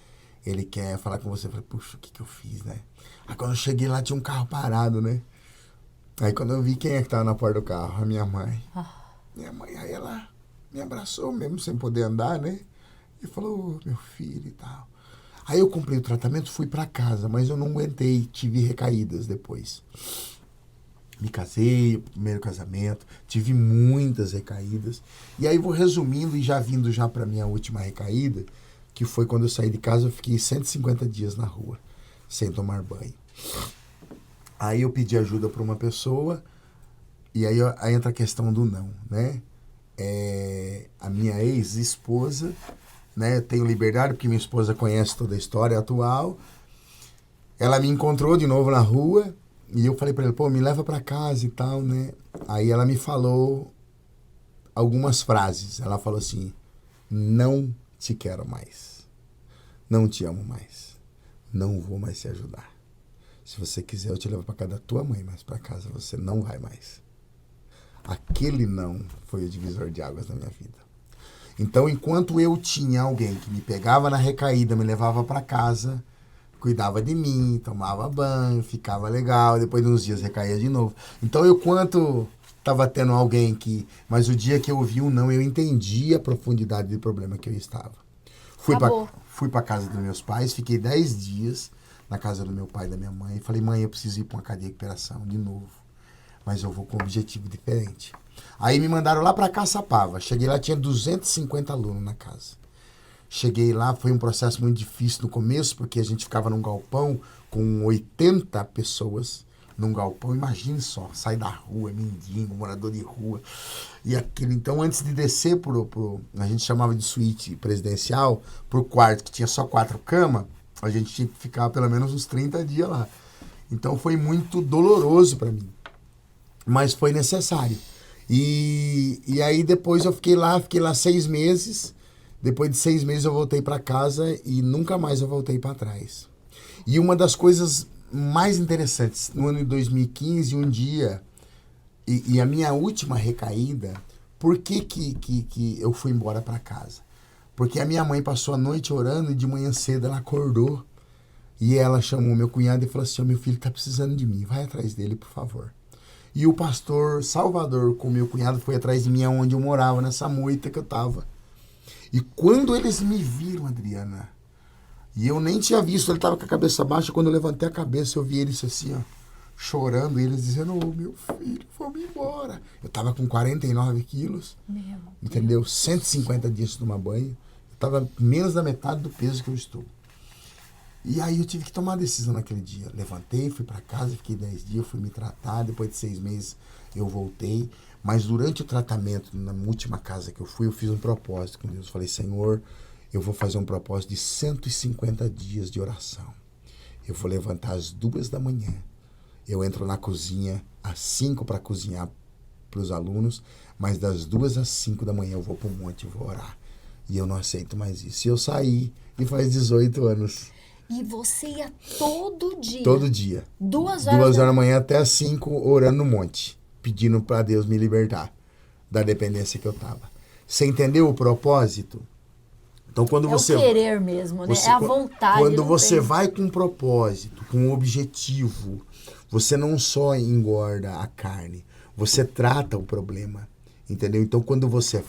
Speaker 2: Ele quer falar com você. Eu falei, puxa, o que eu fiz, né? Aí quando eu cheguei lá tinha um carro parado, né? Aí quando eu vi quem é que tava na porta do carro, a minha mãe. Minha mãe, aí ela me abraçou mesmo, sem poder andar, né? E falou, meu filho e tal. Aí eu comprei o tratamento, fui pra casa, mas eu não aguentei, tive recaídas depois. Me casei, primeiro casamento, tive muitas recaídas. E aí vou resumindo e já vindo já pra minha última recaída, que foi quando eu saí de casa, eu fiquei 150 dias na rua, sem tomar banho. Aí eu pedi ajuda pra uma pessoa, e aí entra a questão do não, né? A minha ex-esposa, né? Eu tenho liberdade, porque minha esposa conhece toda a história atual. Ela me encontrou de novo na rua, e eu falei pra ela, pô, me leva pra casa e tal, né? Aí ela me falou algumas frases. Ela falou assim, não te quero mais. Não te amo mais. Não vou mais te ajudar. Se você quiser, eu te levo pra casa da tua mãe, mas pra casa você não vai mais. Aquele não foi o divisor de águas na minha vida. Então, enquanto eu tinha alguém que me pegava na recaída, me levava pra casa, cuidava de mim, tomava banho, ficava legal, depois de uns dias recaía de novo. Então, quanto estava tendo alguém que... Mas o dia que eu ouvi um não, eu entendi a profundidade do problema que eu estava. Fui pra casa dos meus pais, fiquei 10 dias na casa do meu pai e da minha mãe. Falei, mãe, eu preciso ir pra uma cadeia de recuperação de novo. Mas eu vou com um objetivo diferente. Aí me mandaram lá pra Caçapava. Cheguei lá, tinha 250 alunos na casa. Cheguei lá, foi um processo muito difícil no começo, porque a gente ficava num galpão com 80 pessoas num galpão. Imagine só, sai da rua, mendigo, morador de rua. E aquilo, então, antes de descer a gente chamava de suíte presidencial, pro quarto, que tinha só 4 camas, a gente tinha que ficar pelo menos uns 30 dias lá. Então foi muito doloroso para mim. Mas foi necessário. E aí depois eu fiquei lá 6 meses. Depois de 6 meses eu voltei para casa e nunca mais eu voltei para trás. E uma das coisas mais interessantes, no ano de 2015, um dia, e a minha última recaída, por que eu fui embora para casa? Porque a minha mãe passou a noite orando e de manhã cedo ela acordou. E ela chamou meu cunhado e falou assim, meu filho tá precisando de mim, vai atrás dele, por favor. E o pastor Salvador com meu cunhado foi atrás de mim onde eu morava, nessa moita que eu tava. E quando eles me viram, Adriana, e eu nem tinha visto, ele tava com a cabeça baixa, quando eu levantei a cabeça, eu vi eles assim, ó, chorando, e eles dizendo, ô meu filho, vamos embora. Eu tava com 49 quilos, entendeu? 150 dias de tomar banho, eu tava menos da metade do peso que eu estou. E aí eu tive que tomar a decisão naquele dia. Levantei, fui para casa, fiquei 10 dias, fui me tratar. Depois de 6 meses eu voltei. Mas durante o tratamento, na última casa que eu fui, eu fiz um propósito com Deus. Eu falei, Senhor, eu vou fazer um propósito de 150 dias de oração. Eu vou levantar às 2 da manhã. Eu entro na cozinha às 5 para cozinhar para os alunos. Mas das 2 às 5 da manhã eu vou para o monte e vou orar. E eu não aceito mais isso. E eu saí e faz 18 anos.
Speaker 1: E você ia todo dia?
Speaker 2: Todo dia.
Speaker 1: 2 horas
Speaker 2: 2 horas da manhã até as 5, orando no monte. Pedindo para Deus me libertar da dependência que eu tava. Você entendeu o propósito? Então, quando você...
Speaker 1: É o querer mesmo, né? É a vontade.
Speaker 2: Quando você vai com um propósito, com um objetivo, você não só engorda a carne, você trata o problema. Entendeu? Então, quando você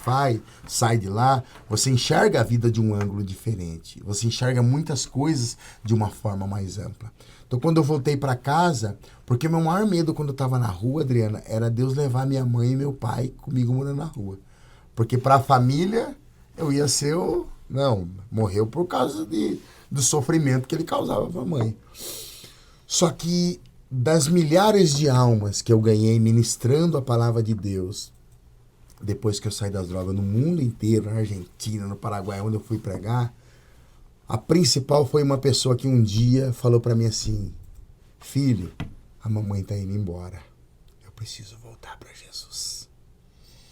Speaker 2: sai de lá, você enxerga a vida de um ângulo diferente. Você enxerga muitas coisas de uma forma mais ampla. Então, quando eu voltei para casa, porque meu maior medo quando eu estava na rua, Adriana, era Deus levar minha mãe e meu pai comigo morando na rua. Porque para a família, eu ia ser o... Não, morreu por causa do sofrimento que ele causava para a mãe. Só que das milhares de almas que eu ganhei ministrando a palavra de Deus, depois que eu saí das drogas, no mundo inteiro, na Argentina, no Paraguai, onde eu fui pregar, a principal foi uma pessoa que um dia falou para mim assim: filho, a mamãe tá indo embora, eu preciso voltar para Jesus.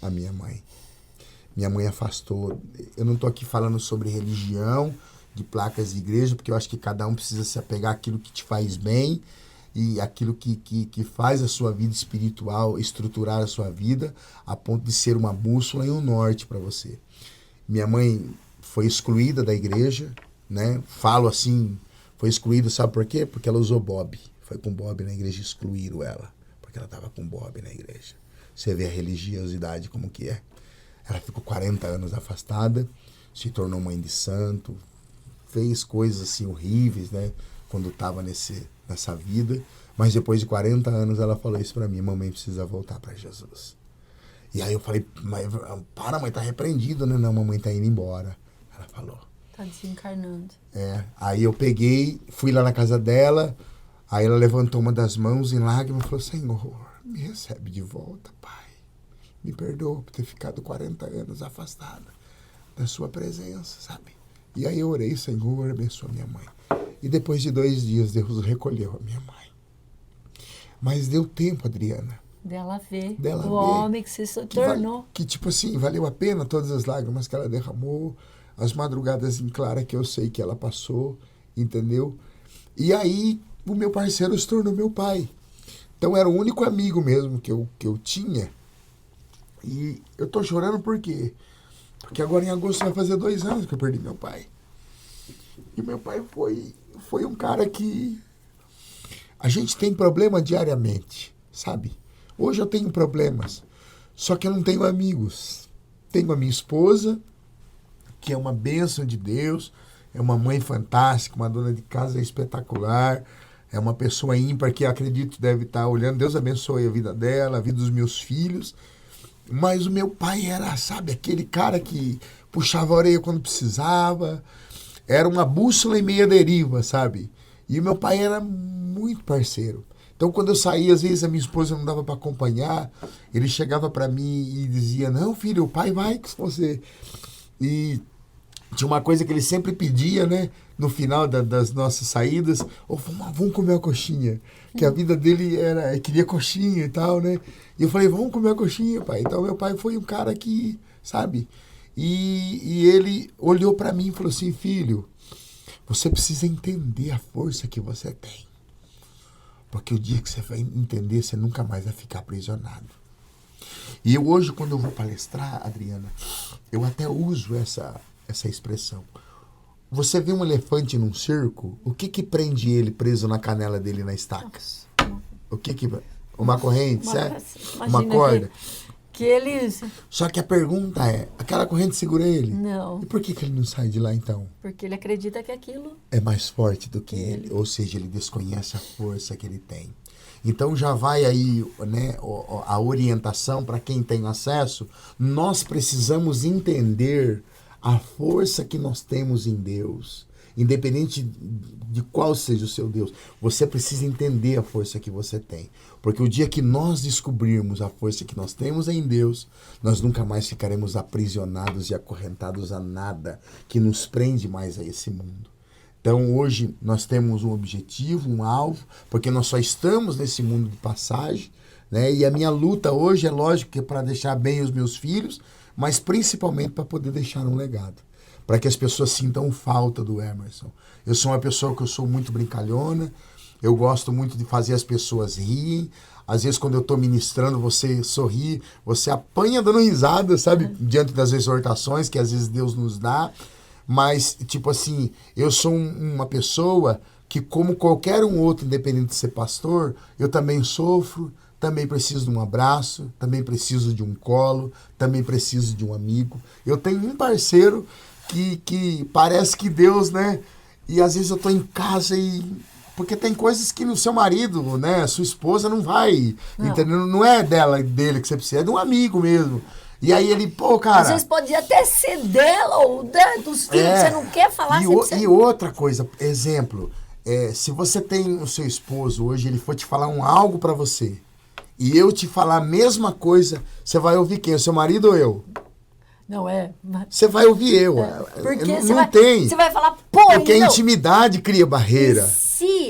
Speaker 2: A minha mãe afastou. Eu não tô aqui falando sobre religião, de placas de igreja, porque eu acho que cada um precisa se apegar àquilo que te faz bem e aquilo que faz a sua vida espiritual, estruturar a sua vida a ponto de ser uma bússola e um norte para você. Minha mãe foi excluída da igreja, né? Falo assim, foi excluída, sabe por quê? Porque ela usou Bob. Foi com Bob na igreja, excluíram ela, porque ela estava com Bob na igreja. Você vê a religiosidade como que é. Ela ficou 40 anos afastada, se tornou mãe de santo, fez coisas assim horríveis, né? Quando estava nessa vida. Mas depois de 40 anos ela falou isso para mim: mamãe precisa voltar para Jesus. E aí eu falei: mas, para, mãe, tá repreendido, né? Não, mamãe tá indo embora. Ela falou.
Speaker 1: Tá desencarnando.
Speaker 2: Aí eu peguei, fui lá na casa dela, aí ela levantou uma das mãos em lágrimas e falou: Senhor, me recebe de volta, Pai. Me perdoa por ter ficado 40 anos afastada da sua presença, sabe? E aí eu orei: Senhor, abençoa minha mãe. E depois de 2 dias, Deus recolheu a minha mãe. Mas deu tempo, Adriana.
Speaker 1: Dela ver
Speaker 2: Dela
Speaker 1: o
Speaker 2: ver
Speaker 1: homem que se tornou.
Speaker 2: Que tipo assim, valeu a pena todas as lágrimas que ela derramou, as madrugadas em clara que eu sei que ela passou, entendeu? E aí o meu parceiro se tornou meu pai. Então era o único amigo mesmo que eu tinha. E eu tô chorando por quê? Porque agora em agosto vai fazer 2 anos que eu perdi meu pai. E meu pai foi um cara que a gente tem problema diariamente, sabe? Hoje eu tenho problemas, só que eu não tenho amigos. Tenho a minha esposa, que é uma bênção de Deus, é uma mãe fantástica, uma dona de casa espetacular, é uma pessoa ímpar que acredito deve estar olhando. Deus abençoe a vida dela, a vida dos meus filhos. Mas o meu pai era, sabe, aquele cara que puxava a orelha quando precisava, era uma bússola em meia deriva, sabe? E o meu pai era muito parceiro. Então, quando eu saía, às vezes a minha esposa não dava para acompanhar, ele chegava para mim e dizia: não, filho, o pai vai com você. E tinha uma coisa que ele sempre pedia, né? No final das nossas saídas: vamos comer uma coxinha. Que a vida dele era, queria coxinha e tal, né? E eu falei: vamos comer uma coxinha, pai. Então, meu pai foi um cara que, sabe? E ele olhou para mim e falou assim: filho, você precisa entender a força que você tem. Porque o dia que você vai entender, você nunca mais vai ficar aprisionado. E eu hoje, quando eu vou palestrar, Adriana, eu até uso essa expressão. Você vê um elefante num circo, o que prende ele preso na canela dele na estaca? O que uma corrente, certo? Uma corda.
Speaker 1: Que eles...
Speaker 2: Só que a pergunta é, aquela corrente segura ele?
Speaker 1: Não.
Speaker 2: E por que ele não sai de lá, então?
Speaker 1: Porque ele acredita que aquilo...
Speaker 2: é mais forte do que ele. Ou seja, ele desconhece a força que ele tem. Então já vai aí, né, a orientação para quem tem acesso. Nós precisamos entender a força que nós temos em Deus. Independente de qual seja o seu Deus, você precisa entender a força que você tem. Porque o dia que nós descobrirmos a força que nós temos em Deus, nós nunca mais ficaremos aprisionados e acorrentados a nada que nos prende mais a esse mundo. Então hoje nós temos um objetivo, um alvo, porque nós só estamos nesse mundo de passagem, né? E a minha luta hoje é lógico que é para deixar bem os meus filhos, mas principalmente para poder deixar um legado. Para que as pessoas sintam falta do Emerson. Eu sou uma pessoa que eu sou muito brincalhona, eu gosto muito de fazer as pessoas rirem. Às vezes, quando eu estou ministrando, você sorri, você apanha dando risada, sabe? Diante das exortações que às vezes Deus nos dá. Mas, tipo assim, eu sou uma pessoa que, como qualquer um outro, independente de ser pastor, eu também sofro, também preciso de um abraço, também preciso de um colo, também preciso de um amigo. Eu tenho um parceiro que parece que Deus, né? E às vezes eu tô em casa e... porque tem coisas que no seu marido, né? Sua esposa não vai, entendeu? Não é dele que você precisa, é de um amigo mesmo. E aí ele, pô, cara...
Speaker 1: Às vezes pode até ser dela ou dos filhos, que você não quer falar.
Speaker 2: E outra coisa, exemplo, se você tem o seu esposo hoje, ele for te falar algo pra você, e eu te falar a mesma coisa, você vai ouvir quem? O seu marido ou eu?
Speaker 1: Não é?
Speaker 2: Você vai ouvir eu.
Speaker 1: Porque
Speaker 2: não tem.
Speaker 1: Você vai falar, pô,
Speaker 2: porque
Speaker 1: não.
Speaker 2: a intimidade cria barreira.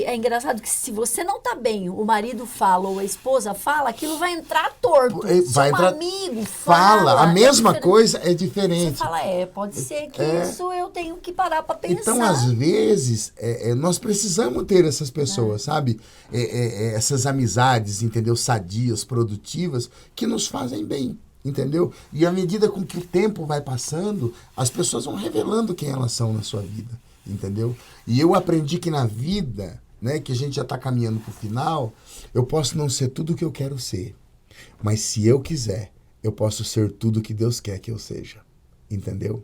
Speaker 1: É engraçado que se você não tá bem, o marido fala ou a esposa fala, aquilo vai entrar torto.
Speaker 2: Vai
Speaker 1: Seu
Speaker 2: entrar,
Speaker 1: amigo
Speaker 2: fala. A mesma coisa é diferente.
Speaker 1: Você fala, pode ser que isso eu tenho que parar pra pensar.
Speaker 2: Então, às vezes, nós precisamos ter essas pessoas, sabe? Essas amizades, entendeu? Sadias, produtivas, que nos fazem bem. Entendeu? E à medida com que o tempo vai passando, as pessoas vão revelando quem elas são na sua vida, entendeu? E eu aprendi que na vida, né, que a gente já está caminhando para o final, eu posso não ser tudo o que eu quero ser, mas se eu quiser, eu posso ser tudo o que Deus quer que eu seja, entendeu?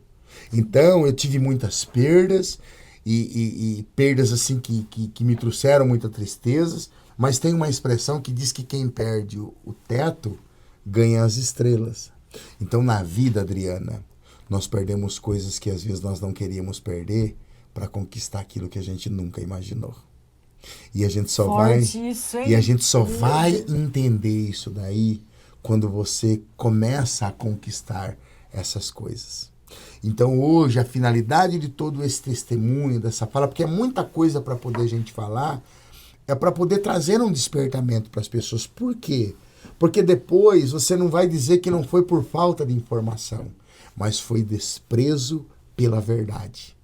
Speaker 2: Então, eu tive muitas perdas, e perdas assim que me trouxeram muitas tristezas, mas tem uma expressão que diz que quem perde o teto ganha as estrelas. Então, na vida, Adriana, nós perdemos coisas que às vezes nós não queríamos perder para conquistar aquilo que a gente nunca imaginou. E a gente só vai entender isso daí quando você começa a conquistar essas coisas. Então, hoje, a finalidade de todo esse testemunho, dessa fala, porque é muita coisa para poder a gente falar, é para poder trazer um despertamento para as pessoas. Por quê? Porque depois você não vai dizer que não foi por falta de informação, mas foi desprezo pela verdade,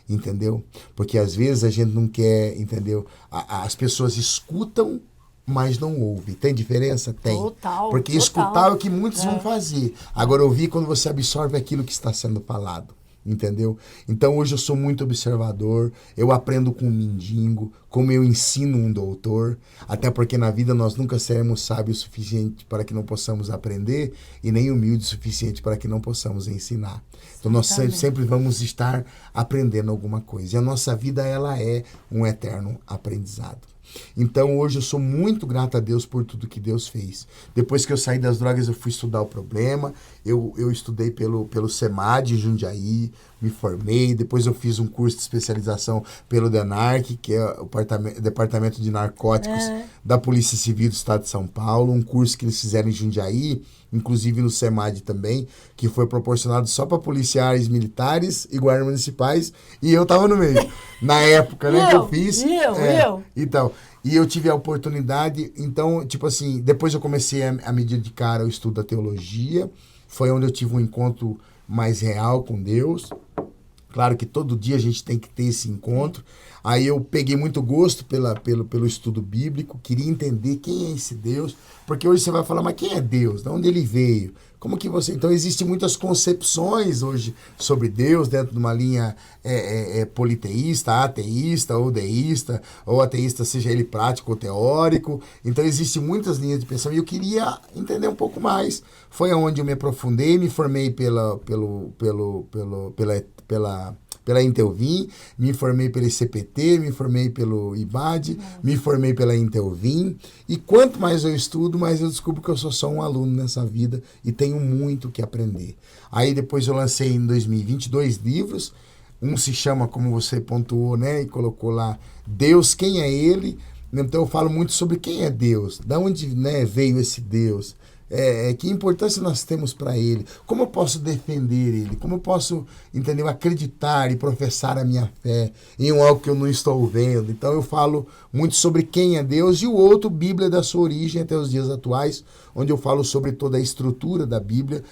Speaker 2: entendeu? Porque às vezes a gente não quer, entendeu? As pessoas escutam, mas não ouvem. Tem diferença? Tem.
Speaker 1: Total.
Speaker 2: Porque escutar é o que muitos vão fazer. Agora, ouvir quando você absorve aquilo que está sendo falado. Entendeu? Então hoje eu sou muito observador, eu aprendo com um mendigo, como eu ensino um doutor, até porque na vida nós nunca seremos sábios o suficiente para que não possamos aprender e nem humildes o suficiente para que não possamos ensinar. Então nós sempre vamos estar aprendendo alguma coisa. E a nossa vida, ela é um eterno aprendizado. Então hoje eu sou muito grato a Deus por tudo que Deus fez. Depois que eu saí das drogas, eu fui estudar o problema. Eu estudei pelo SEMAD em Jundiaí, me formei. Depois eu fiz um curso de especialização pelo DENARC, que é o Departamento de Narcóticos da Polícia Civil do Estado de São Paulo. Um curso que eles fizeram em Jundiaí, inclusive no SEMAD também, que foi proporcionado só para policiais militares e guardas municipais, e eu estava no meio. Na época, né, que eu fiz. Então, e eu tive a oportunidade, então, tipo assim, depois eu comecei a me dedicar ao estudo da teologia, foi onde eu tive um encontro mais real com Deus. Claro que todo dia a gente tem que ter esse encontro. Aí eu peguei muito gosto pelo estudo bíblico, queria entender quem é esse Deus, porque hoje você vai falar, mas quem é Deus? De onde ele veio? Como que você... Então, existem muitas concepções hoje sobre Deus dentro de uma linha politeísta, ateísta ou deísta, ou ateísta, seja ele prático ou teórico. Então, existem muitas linhas de pensamento e eu queria entender um pouco mais. Foi onde eu me aprofundei, me formei pela Intelvim, me formei pelo ICPT, me formei pelo IBAD, me formei pela Intelvim, e quanto mais eu estudo, mais eu descubro que eu sou só um aluno nessa vida e tenho muito que aprender. Aí depois eu lancei em 2020 2 livros, um se chama, como você pontuou, né, e colocou lá, Deus, quem é Ele? Então eu falo muito sobre quem é Deus, da onde, né, veio esse Deus, que importância nós temos para Ele, como eu posso defender Ele, como eu posso, entendeu, acreditar e professar a minha fé em algo que eu não estou vendo. Então eu falo muito sobre quem é Deus, e o outro, Bíblia da sua origem até os dias atuais, onde eu falo sobre toda a estrutura da Bíblia.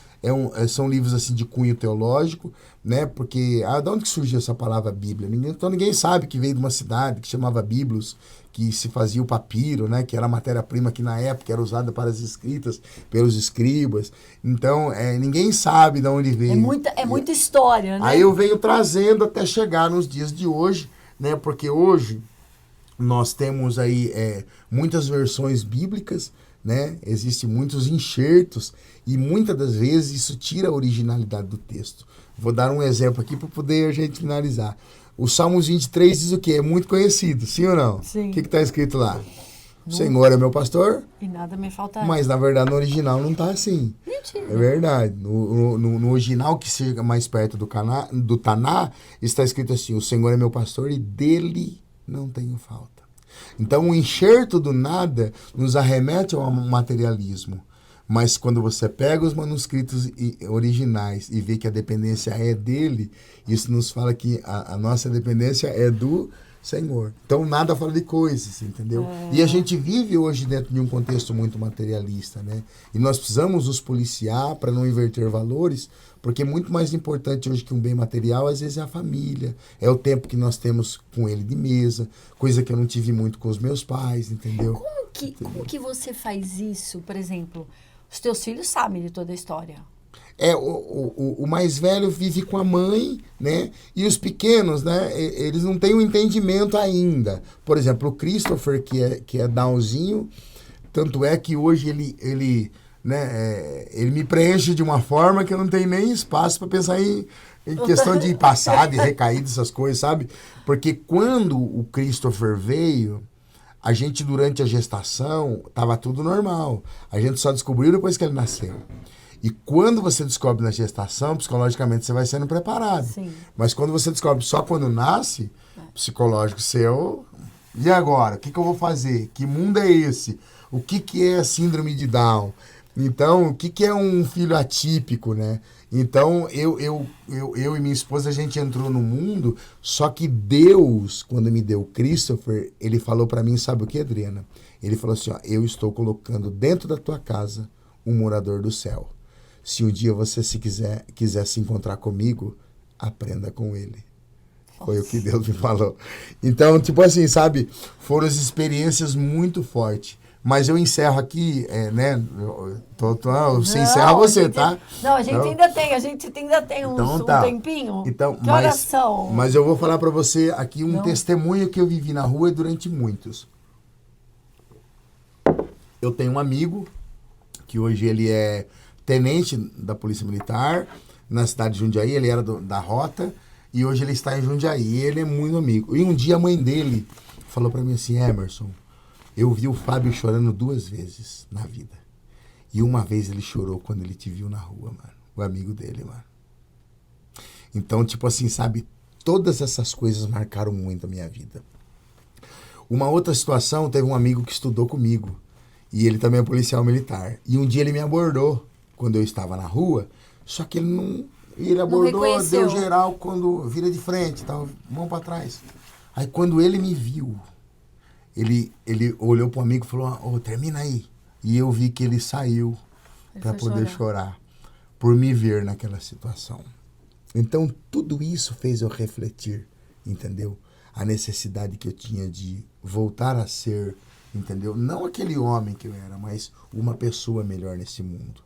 Speaker 2: São livros assim de cunho teológico, né? Porque de onde que surgiu essa palavra Bíblia? Então ninguém sabe que veio de uma cidade que chamava Biblos, que se fazia o papiro, né? Que era a matéria-prima que na época era usada para as escritas pelos escribas. Então ninguém sabe de onde veio.
Speaker 1: É muita história, né?
Speaker 2: Aí eu venho trazendo até chegar nos dias de hoje, né? Porque hoje nós temos aí muitas versões bíblicas, né? Existem muitos enxertos e muitas das vezes isso tira a originalidade do texto. Vou dar um exemplo aqui para poder a gente finalizar. O Salmos 23 diz o quê? É muito conhecido, sim ou não?
Speaker 1: Sim.
Speaker 2: O que está escrito lá? O Senhor é meu pastor.
Speaker 1: E nada me faltará.
Speaker 2: Mas na verdade no original não está assim.
Speaker 1: Mentira.
Speaker 2: É verdade. No original que chega mais perto do Taná, está escrito assim, o Senhor é meu pastor e dele não tenho falta. Então, o enxerto do nada nos arremete ao materialismo. Mas quando você pega os manuscritos originais e vê que a dependência é dele, isso nos fala que a nossa dependência é do Senhor. Então, nada fala de coisas, entendeu? E a gente vive hoje dentro de um contexto muito materialista, né? E nós precisamos nos policiar para não inverter valores, porque muito mais importante hoje que um bem material, às vezes, é a família, é o tempo que nós temos com ele de mesa, coisa que eu não tive muito com os meus pais, entendeu?
Speaker 1: Como que você faz isso, por exemplo? Os teus filhos sabem de toda a história.
Speaker 2: O mais velho vive com a mãe, né? E os pequenos, né? Eles não têm o entendimento ainda. Por exemplo, o Christopher, que é Downzinho, tanto é que hoje ele me preenche de uma forma que eu não tenho nem espaço para pensar em questão de passado e recaída, essas coisas, sabe? Porque quando o Christopher veio, a gente, durante a gestação, estava tudo normal. A gente só descobriu depois que ele nasceu. E quando você descobre na gestação, psicologicamente você vai sendo preparado.
Speaker 1: Sim.
Speaker 2: Mas quando você descobre só quando nasce, psicológico seu, e agora? O que eu vou fazer? Que mundo é esse? O que é a síndrome de Down? Então, o que é um filho atípico, né? Então, eu e minha esposa, a gente entrou no mundo, só que Deus, quando me deu o Christopher, ele falou para mim, sabe o que, Adriana? Ele falou assim, ó, eu estou colocando dentro da tua casa um morador do céu. Se um dia você quiser se encontrar comigo, aprenda com ele. Foi o que Deus me falou. Então, tipo assim, sabe? Foram as experiências muito fortes. Mas eu encerro aqui, né? Você encerra você, tá?
Speaker 1: Não, a gente ainda tem um tempinho.
Speaker 2: Então,
Speaker 1: que horas são?
Speaker 2: Mas eu vou falar para você aqui um testemunho que eu vivi na rua durante muitos. Eu tenho um amigo, que hoje ele é tenente da Polícia Militar, na cidade de Jundiaí, ele era da Rota, e hoje ele está em Jundiaí, e ele é muito amigo. E um dia a mãe dele falou para mim assim, Emerson, eu vi o Fábio chorando 2 vezes na vida. E uma vez ele chorou quando ele te viu na rua, mano. O amigo dele, mano. Então, tipo assim, sabe? Todas essas coisas marcaram muito a minha vida. Uma outra situação, teve um amigo que estudou comigo. E ele também é policial militar. E um dia ele me abordou quando eu estava na rua. Só que ele não... Ele abordou, deu geral quando vira de frente, tava mão pra trás. Aí quando ele me viu... Ele olhou para o amigo e falou, termina aí. E eu vi que ele saiu para poder chorar por me ver naquela situação. Então, tudo isso fez eu refletir, entendeu? A necessidade que eu tinha de voltar a ser, entendeu? Não aquele homem que eu era, mas uma pessoa melhor nesse mundo.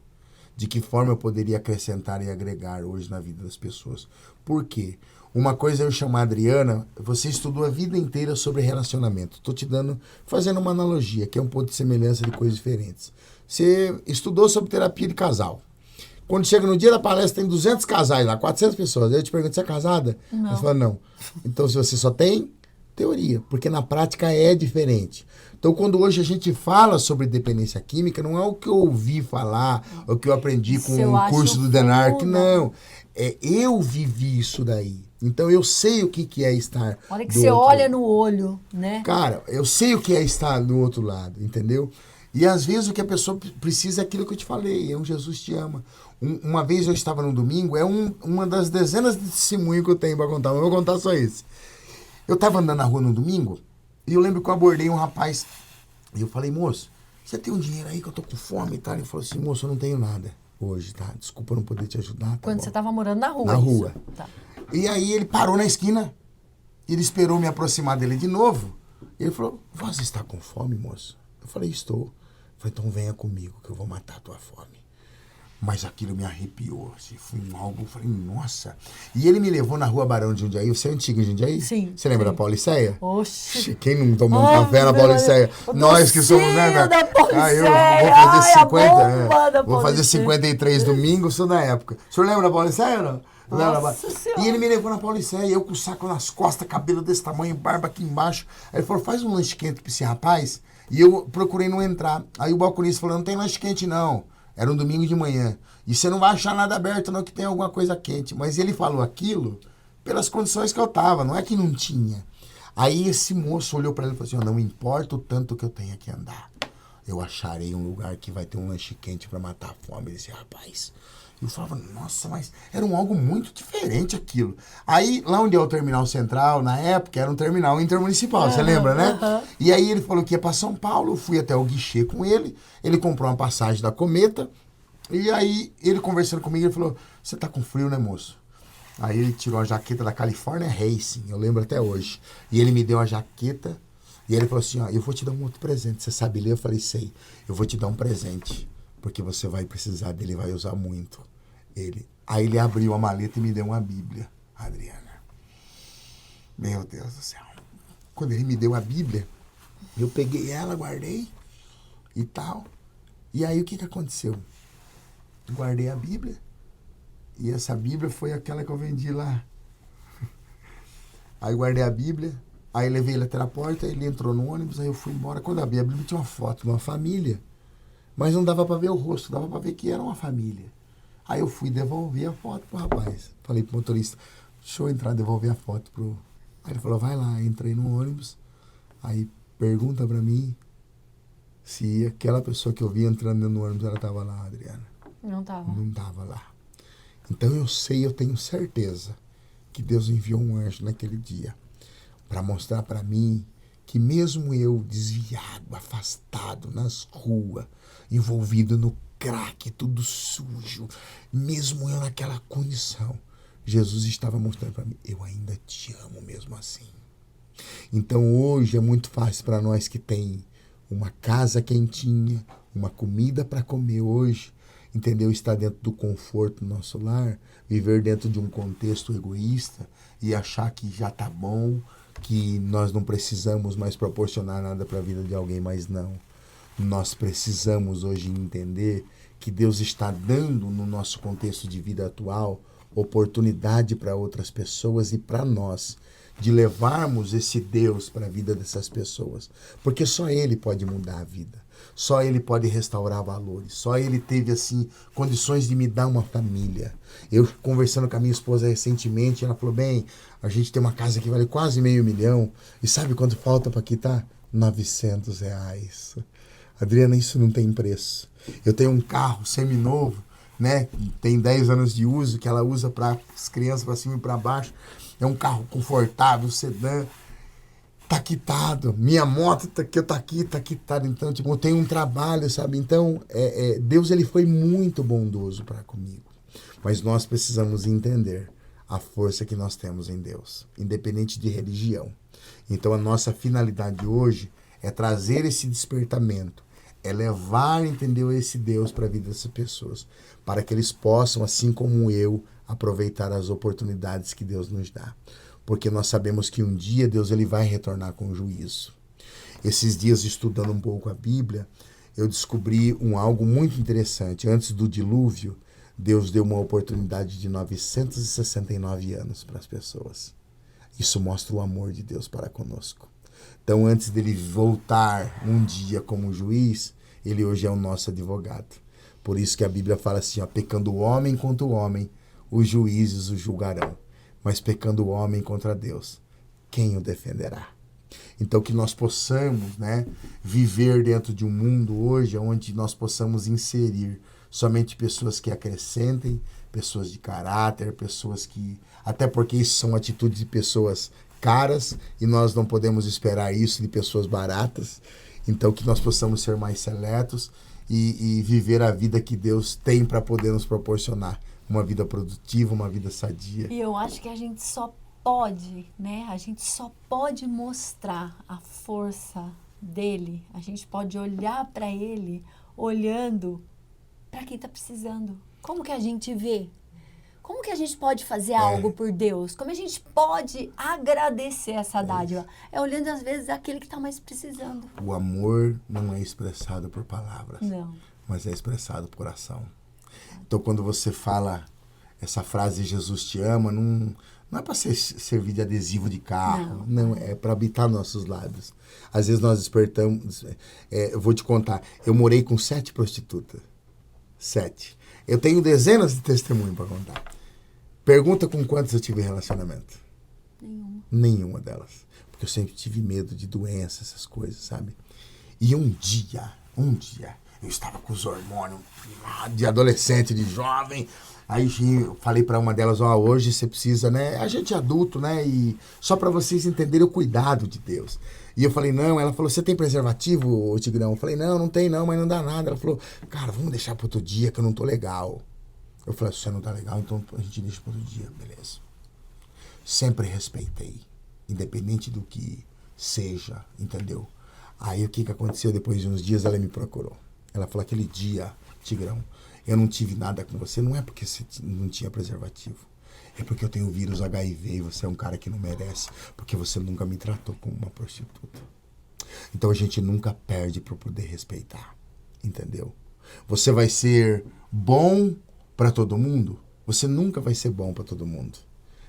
Speaker 2: De que forma eu poderia acrescentar e agregar hoje na vida das pessoas. Por quê? Uma coisa eu chamo a Adriana, você estudou a vida inteira sobre relacionamento. Estou te fazendo uma analogia, que é um pouco de semelhança de coisas diferentes. Você estudou sobre terapia de casal. Quando chega no dia da palestra, tem 200 casais lá, 400 pessoas. Aí eu te pergunto, você é casada?
Speaker 1: Não.
Speaker 2: Você fala, não. Então, se você só tem teoria, porque na prática é diferente. Então, quando hoje a gente fala sobre dependência química, não é o que eu ouvi falar, é o que eu aprendi com o curso do Denark, não. Eu vivi isso daí. Então, eu sei o que é estar
Speaker 1: a hora que você olha no olho, né?
Speaker 2: Cara, eu sei o que é estar do outro lado, entendeu? E às vezes o que a pessoa precisa é aquilo que eu te falei, é um Jesus te ama. Uma vez eu estava no domingo, uma das dezenas de testemunhos que eu tenho para contar, mas eu vou contar só esse. Eu estava andando na rua no domingo, e eu lembro que eu abordei um rapaz, e eu falei, moço, você tem um dinheiro aí que eu tô com fome e tal? Ele falou assim, moço, eu não tenho nada hoje, tá? Desculpa eu não poder te ajudar. Tá
Speaker 1: Quando
Speaker 2: bom?
Speaker 1: você estava morando na rua.
Speaker 2: Na rua.
Speaker 1: Tá.
Speaker 2: E aí ele parou na esquina, ele esperou me aproximar dele de novo, e ele falou, você está com fome, moço? Eu falei, estou. Eu falei, então venha comigo que eu vou matar a tua fome. Mas aquilo me arrepiou, assim, foi algo, eu falei, nossa. E ele me levou na rua Barão de Jundiaí, você é antigo em Jundiaí?
Speaker 1: Sim.
Speaker 2: Você lembra
Speaker 1: sim.
Speaker 2: da Pauliceia?
Speaker 1: Oxi.
Speaker 2: Quem não tomou um café na Pauliceia? Nós que somos, né?
Speaker 1: Da
Speaker 2: Eu vou fazer 50, vou fazer 53 domingos, sou da época. O senhor lembra da Pauliceia ou não?
Speaker 1: Nossa Senhora.
Speaker 2: E ele me levou na Pauliceia, eu com o saco nas costas, cabelo desse tamanho, barba aqui embaixo. Aí ele falou, faz um lanche quente pra esse rapaz. E eu procurei não entrar. Aí o balconista falou, não tem lanche quente não. Era um domingo de manhã. E você não vai achar nada aberto não, que tem alguma coisa quente. Mas ele falou aquilo pelas condições que eu tava, não é que não tinha. Aí esse moço olhou para ele e falou assim, não importa o tanto que eu tenha que andar, eu acharei um lugar que vai ter um lanche quente para matar a fome. Ele disse, rapaz... Eu falava, nossa, mas era algo muito diferente aquilo. Aí, lá onde é o terminal central, na época, era um terminal intermunicipal, você lembra, né? E aí ele falou que ia para São Paulo, eu fui até o guichê com ele comprou uma passagem da Cometa, e aí ele conversando comigo, ele falou, você tá com frio, né, moço? Aí ele tirou a jaqueta da California Racing, eu lembro até hoje. E ele me deu a jaqueta, e ele falou assim, ó, eu vou te dar um outro presente, você sabe ler? Eu falei, sei, eu vou te dar um presente. Porque você vai precisar dele, vai usar muito. Aí ele abriu a maleta e me deu uma Bíblia, Adriana. Meu Deus do céu. Quando ele me deu a Bíblia, eu peguei ela, guardei e tal. E aí o que aconteceu? Guardei a Bíblia. E essa Bíblia foi aquela que eu vendi lá. Aí guardei a Bíblia. Aí levei ele até a porta, ele entrou no ônibus, aí eu fui embora. Quando abri a Bíblia tinha uma foto de uma família. Mas não dava para ver o rosto, dava para ver que era uma família. Aí eu fui devolver a foto pro rapaz. Falei pro motorista, deixa eu entrar, devolver a foto pro... Aí ele falou, vai lá, entrei no ônibus. Aí pergunta pra mim se aquela pessoa que eu vi entrando no ônibus, ela tava lá, Adriana.
Speaker 1: Não tava.
Speaker 2: Não tava lá. Então eu tenho certeza que Deus enviou um anjo naquele dia para mostrar para mim que mesmo eu desviado, afastado nas ruas, envolvido no crack, tudo sujo, mesmo eu naquela condição, Jesus estava mostrando para mim, eu ainda te amo mesmo assim. Então hoje é muito fácil para nós que tem uma casa quentinha, uma comida para comer hoje, entendeu? Estar dentro do conforto do nosso lar, viver dentro de um contexto egoísta e achar que já tá bom, que nós não precisamos mais proporcionar nada para a vida de alguém, mas não. Nós precisamos hoje entender que Deus está dando no nosso contexto de vida atual oportunidade para outras pessoas e para nós de levarmos esse Deus para a vida dessas pessoas, porque só Ele pode mudar a vida, só Ele pode restaurar valores, só Ele teve assim condições de me dar uma família. Eu conversando com a minha esposa recentemente, ela falou, bem, a gente tem uma casa que vale quase R$500 mil, e sabe quanto falta para quitar? R$900. Adriana, isso não tem preço. Eu tenho um carro seminovo, né? Tem 10 anos de uso, que ela usa para as crianças para cima e para baixo. É um carro confortável, sedã. Tá quitado. Minha moto tá quitado. Então, tipo, eu tenho um trabalho, sabe? Então, Deus, ele foi muito bondoso para comigo. Mas nós precisamos entender a força que nós temos em Deus, independente de religião. Então, a nossa finalidade hoje é trazer esse despertamento, é levar, entendeu, esse Deus para a vida dessas pessoas, para que eles possam, assim como eu, aproveitar as oportunidades que Deus nos dá. Porque nós sabemos que um dia Deus ele vai retornar com juízo. Esses dias, estudando um pouco a Bíblia, eu descobri algo muito interessante. Antes do dilúvio, Deus deu uma oportunidade de 969 anos para as pessoas. Isso mostra o amor de Deus para conosco. Então, antes dele voltar um dia como juiz, ele hoje é o nosso advogado. Por isso que a Bíblia fala assim, ó, pecando o homem contra o homem, os juízes o julgarão. Mas pecando o homem contra Deus, quem o defenderá? Então, que nós possamos, né, viver dentro de um mundo hoje onde nós possamos inserir somente pessoas que acrescentem, pessoas de caráter, pessoas que... Até porque isso são atitudes de pessoas caras e nós não podemos esperar isso de pessoas baratas. Então, que nós possamos ser mais seletos e viver a vida que Deus tem para poder nos proporcionar. Uma vida produtiva, uma vida sadia.
Speaker 1: E eu acho que a gente só pode, né? A gente só pode mostrar a força dele. A gente pode olhar para ele, olhando para quem está precisando. Como que a gente vê? Como que a gente pode fazer algo por Deus? Como a gente pode agradecer essa dádiva? É olhando, às vezes, aquele que está mais precisando.
Speaker 2: O amor não é expressado por palavras,
Speaker 1: não,
Speaker 2: mas é expressado por ação. Então, quando você fala essa frase, Jesus te ama, não é para servir de adesivo de carro, não é para habitar nossos lábios. Às vezes nós despertamos, eu vou te contar, eu morei com 7 prostitutas. 7. Eu tenho dezenas de testemunhos para contar. Pergunta com quantas eu tive relacionamento.
Speaker 1: Nenhuma.
Speaker 2: Nenhuma delas. porque eu sempre tive medo de doença, essas coisas, sabe? E um dia, eu estava com os hormônios de adolescente, de jovem. Aí eu falei para uma delas, hoje você precisa, né? A gente é adulto, né? E só para vocês entenderem o cuidado de Deus. E eu falei, não. Ela falou, você tem preservativo, Tigrão? Eu falei, não tem não, mas não dá nada. Ela falou, cara, vamos deixar para outro dia que eu não tô legal. Eu falei, se você não tá legal, então a gente deixa para outro dia, beleza. Sempre respeitei, independente do que seja, entendeu? Aí o que aconteceu? Depois de uns dias ela me procurou. Ela falou, aquele dia, Tigrão, eu não tive nada com você, não é porque você não tinha preservativo. É porque eu tenho o vírus HIV e você é um cara que não merece, porque você nunca me tratou como uma prostituta. Então a gente nunca perde para poder respeitar, entendeu? Você vai ser bom para todo mundo? Você nunca vai ser bom para todo mundo.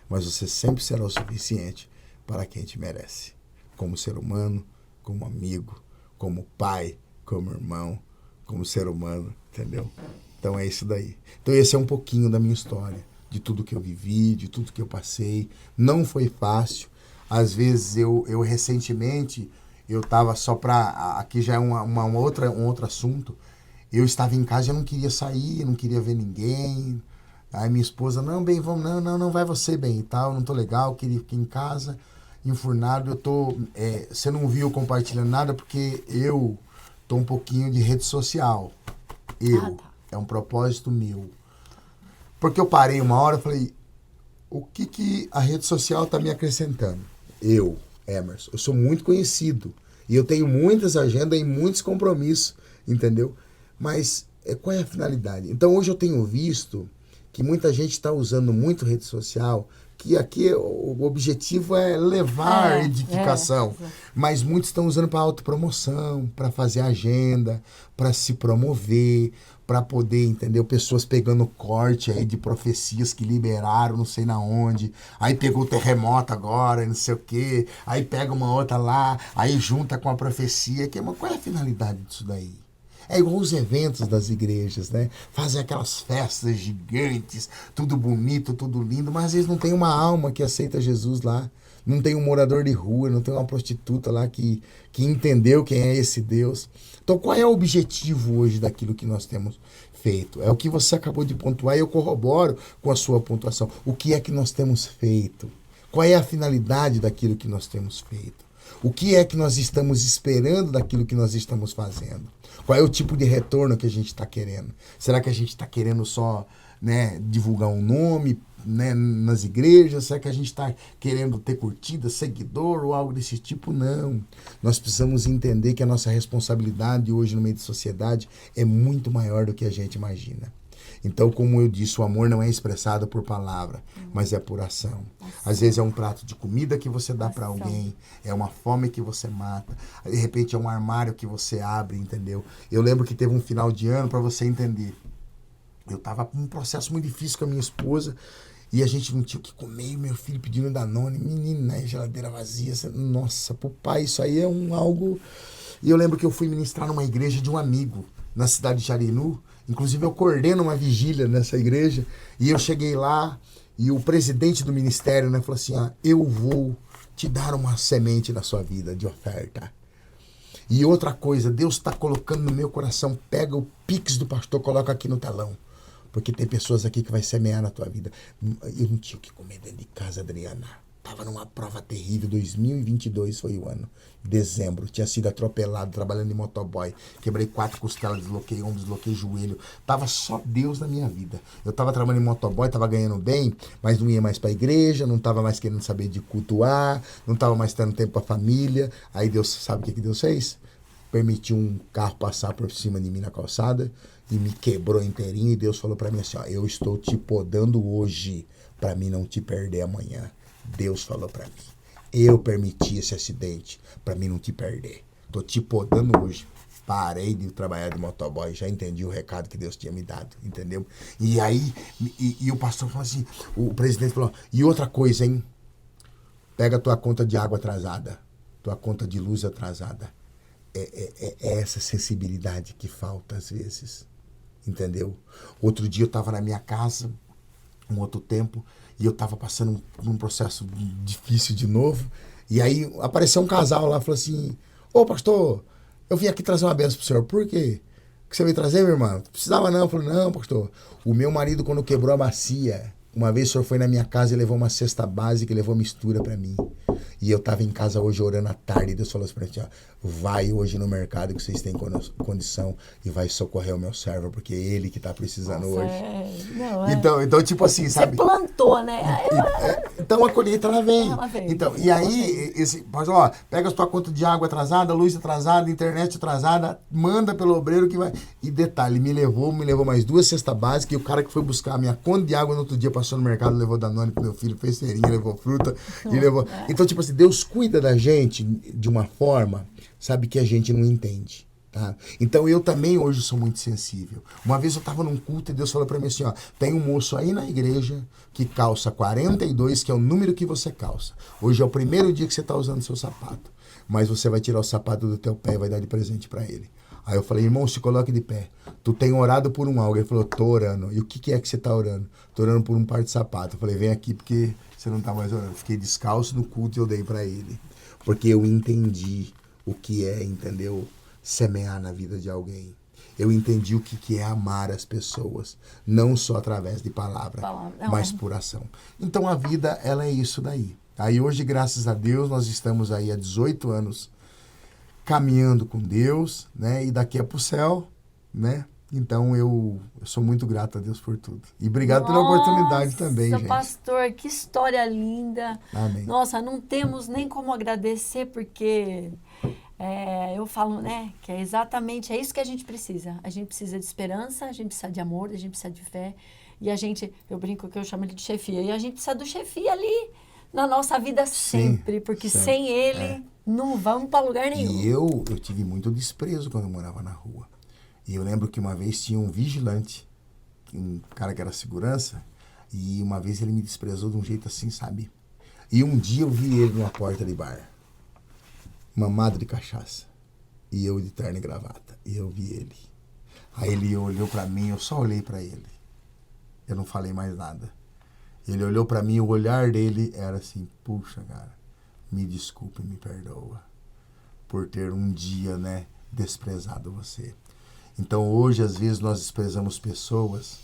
Speaker 2: Mas você sempre será o suficiente para quem te merece. Como ser humano, como amigo, como pai, como irmão, como ser humano, entendeu? Então é isso daí. Então esse é um pouquinho da minha história, de tudo que eu vivi, de tudo que eu passei. Não foi fácil. Às vezes eu recentemente, eu estava só para... Aqui já é um outro assunto. Eu estava em casa e eu não queria sair, eu não queria ver ninguém. Aí minha esposa, não, bem, vamos, não, vai você, bem, e tal, não tô legal, queria ficar em casa, enfurnado, você não viu compartilhando nada porque eu tô um pouquinho de rede social. É um propósito meu. Porque eu parei uma hora e falei, o que a rede social tá me acrescentando? Emerson, eu sou muito conhecido e eu tenho muitas agendas e muitos compromissos, entendeu? Mas qual é a finalidade? Então hoje eu tenho visto que muita gente está usando muito rede social, que aqui o objetivo é levar edificação, mas muitos estão usando para autopromoção, para fazer agenda, para se promover, para poder, entendeu? Pessoas pegando corte aí de profecias que liberaram não sei na onde, aí pegou o terremoto agora, não sei o quê, aí pega uma outra lá, aí junta com a profecia, qual é a finalidade disso daí? É igual os eventos das igrejas, né? Fazem aquelas festas gigantes, tudo bonito, tudo lindo, mas às vezes não tem uma alma que aceita Jesus lá. Não tem um morador de rua, não tem uma prostituta lá que entendeu quem é esse Deus. Então qual é o objetivo hoje daquilo que nós temos feito? É o que você acabou de pontuar e eu corroboro com a sua pontuação. O que é que nós temos feito? Qual é a finalidade daquilo que nós temos feito? O que é que nós estamos esperando daquilo que nós estamos fazendo? Qual é o tipo de retorno que a gente está querendo? Será que a gente está querendo só, né, divulgar um nome, né, nas igrejas? Será que a gente está querendo ter curtida, seguidor ou algo desse tipo? Não. Nós precisamos entender que a nossa responsabilidade hoje no meio da sociedade é muito maior do que a gente imagina. Então, como eu disse, o amor não é expressado por palavra, mas é por ação. Às vezes é um prato de comida que você dá para alguém, é uma fome que você mata, de repente é um armário que você abre, entendeu? Eu lembro que teve um final de ano, para você entender, eu estava com um processo muito difícil com a minha esposa e a gente não tinha o que comer, e meu filho pedindo Danone, menina, né, geladeira vazia, nossa, pro pai isso aí é algo... E eu lembro que eu fui ministrar numa igreja de um amigo, na cidade de Jarinu. Inclusive eu coordeno uma vigília nessa igreja e eu cheguei lá e o presidente do ministério, né, falou assim, eu vou te dar uma semente na sua vida de oferta. E outra coisa, Deus está colocando no meu coração, pega o Pix do pastor, coloca aqui no telão, porque tem pessoas aqui que vai semear na tua vida. Eu não tinha o que comer dentro de casa, Adriana. Tava numa prova terrível, 2022 foi o ano, dezembro, tinha sido atropelado, trabalhando de motoboy, quebrei 4 costelas, desloquei ombro, desloquei joelho, tava só Deus na minha vida. Eu tava trabalhando em motoboy, tava ganhando bem, mas não ia mais pra igreja, não tava mais querendo saber de cultuar, não tava mais tendo tempo pra família. Aí Deus, sabe o que Deus fez? Permitiu um carro passar por cima de mim na calçada e me quebrou inteirinho, e Deus falou pra mim assim, eu estou te podando hoje pra mim não te perder amanhã. Deus falou pra mim, eu permiti esse acidente pra mim não te perder. Tô te podando hoje. Parei de trabalhar de motoboy, já entendi o recado que Deus tinha me dado, entendeu? E aí, e o pastor falou assim, o presidente falou, e outra coisa, hein? Pega a tua conta de água atrasada, tua conta de luz atrasada. É essa sensibilidade que falta às vezes, entendeu? Outro dia eu tava na minha casa, um outro tempo, e eu estava passando por um processo difícil de novo,
Speaker 3: E aí apareceu um casal lá, falou assim, ô pastor, eu vim aqui trazer uma benção pro senhor. Por quê? O que você veio trazer, meu irmão? Não precisava não. Eu falei, não, pastor, o meu marido quando quebrou a bacia, uma vez o senhor foi na minha casa e levou uma cesta básica e levou mistura pra mim. E eu tava em casa hoje orando à tarde e Deus falou assim pra gente, ó, vai hoje no mercado que vocês têm condição e vai socorrer o meu servo, porque é ele que tá precisando hoje. Então, tipo assim, sabe?
Speaker 1: Você plantou, né?
Speaker 3: Então a colheita ela vem. Então, e
Speaker 1: ela
Speaker 3: aí, ó, pega a tua conta de água atrasada, luz atrasada, internet atrasada, manda pelo obreiro que vai. E detalhe, me levou mais 2 cestas básicas e o cara que foi buscar a minha conta de água no outro dia passou no mercado, levou Danone pro meu filho, fez feirinha, levou fruta e levou. Então, tipo assim, Deus cuida da gente de uma forma, sabe, que a gente não entende. Tá? Então eu também hoje sou muito sensível. Uma vez eu estava num culto e Deus falou para mim assim, ó, tem um moço aí na igreja que calça 42, que é o número que você calça. Hoje é o primeiro dia que você está usando seu sapato, mas você vai tirar o sapato do teu pé e vai dar de presente para ele. Aí eu falei, irmão, se coloque de pé. Tu tem orado por um algo? Ele falou, tô orando. E o que é que você tá orando? Tô orando por um par de sapato. Eu falei, vem aqui porque você não tá mais orando. Fiquei descalço no culto e eu dei para ele. Porque eu entendi o que é, entendeu? Semear na vida de alguém. Eu entendi o que é amar as pessoas, não só através de palavra, mas por ação. Então a vida, ela é isso daí. Aí hoje, graças a Deus, nós estamos aí há 18 anos caminhando com Deus, né? E daqui é pro céu, né? Então eu sou muito grato a Deus por tudo. E obrigado pela oportunidade também, gente.
Speaker 1: Pastor, que história linda.
Speaker 3: Amém.
Speaker 1: Nossa, não temos nem como agradecer, porque eu falo, né, que é exatamente, é isso que a gente precisa. A gente precisa de esperança, a gente precisa de amor, a gente precisa de fé. E a gente, eu brinco que eu chamo ele de chefia, e a gente precisa do chefia ali na nossa vida sempre, porque sempre. Sem ele não vamos para lugar nenhum.
Speaker 3: E eu tive muito desprezo quando eu morava na rua. E eu lembro que uma vez tinha um vigilante, um cara que era segurança, e uma vez ele me desprezou de um jeito assim, sabe? E um dia eu vi ele numa porta de bar, mamado de cachaça, e eu de terno e gravata, e eu vi ele. Aí ele olhou pra mim, eu só olhei pra ele. Eu não falei mais nada. Ele olhou pra mim, o olhar dele era assim, puxa, cara, me desculpe, me perdoa por ter um dia, né, desprezado você. Então hoje, às vezes, nós desprezamos pessoas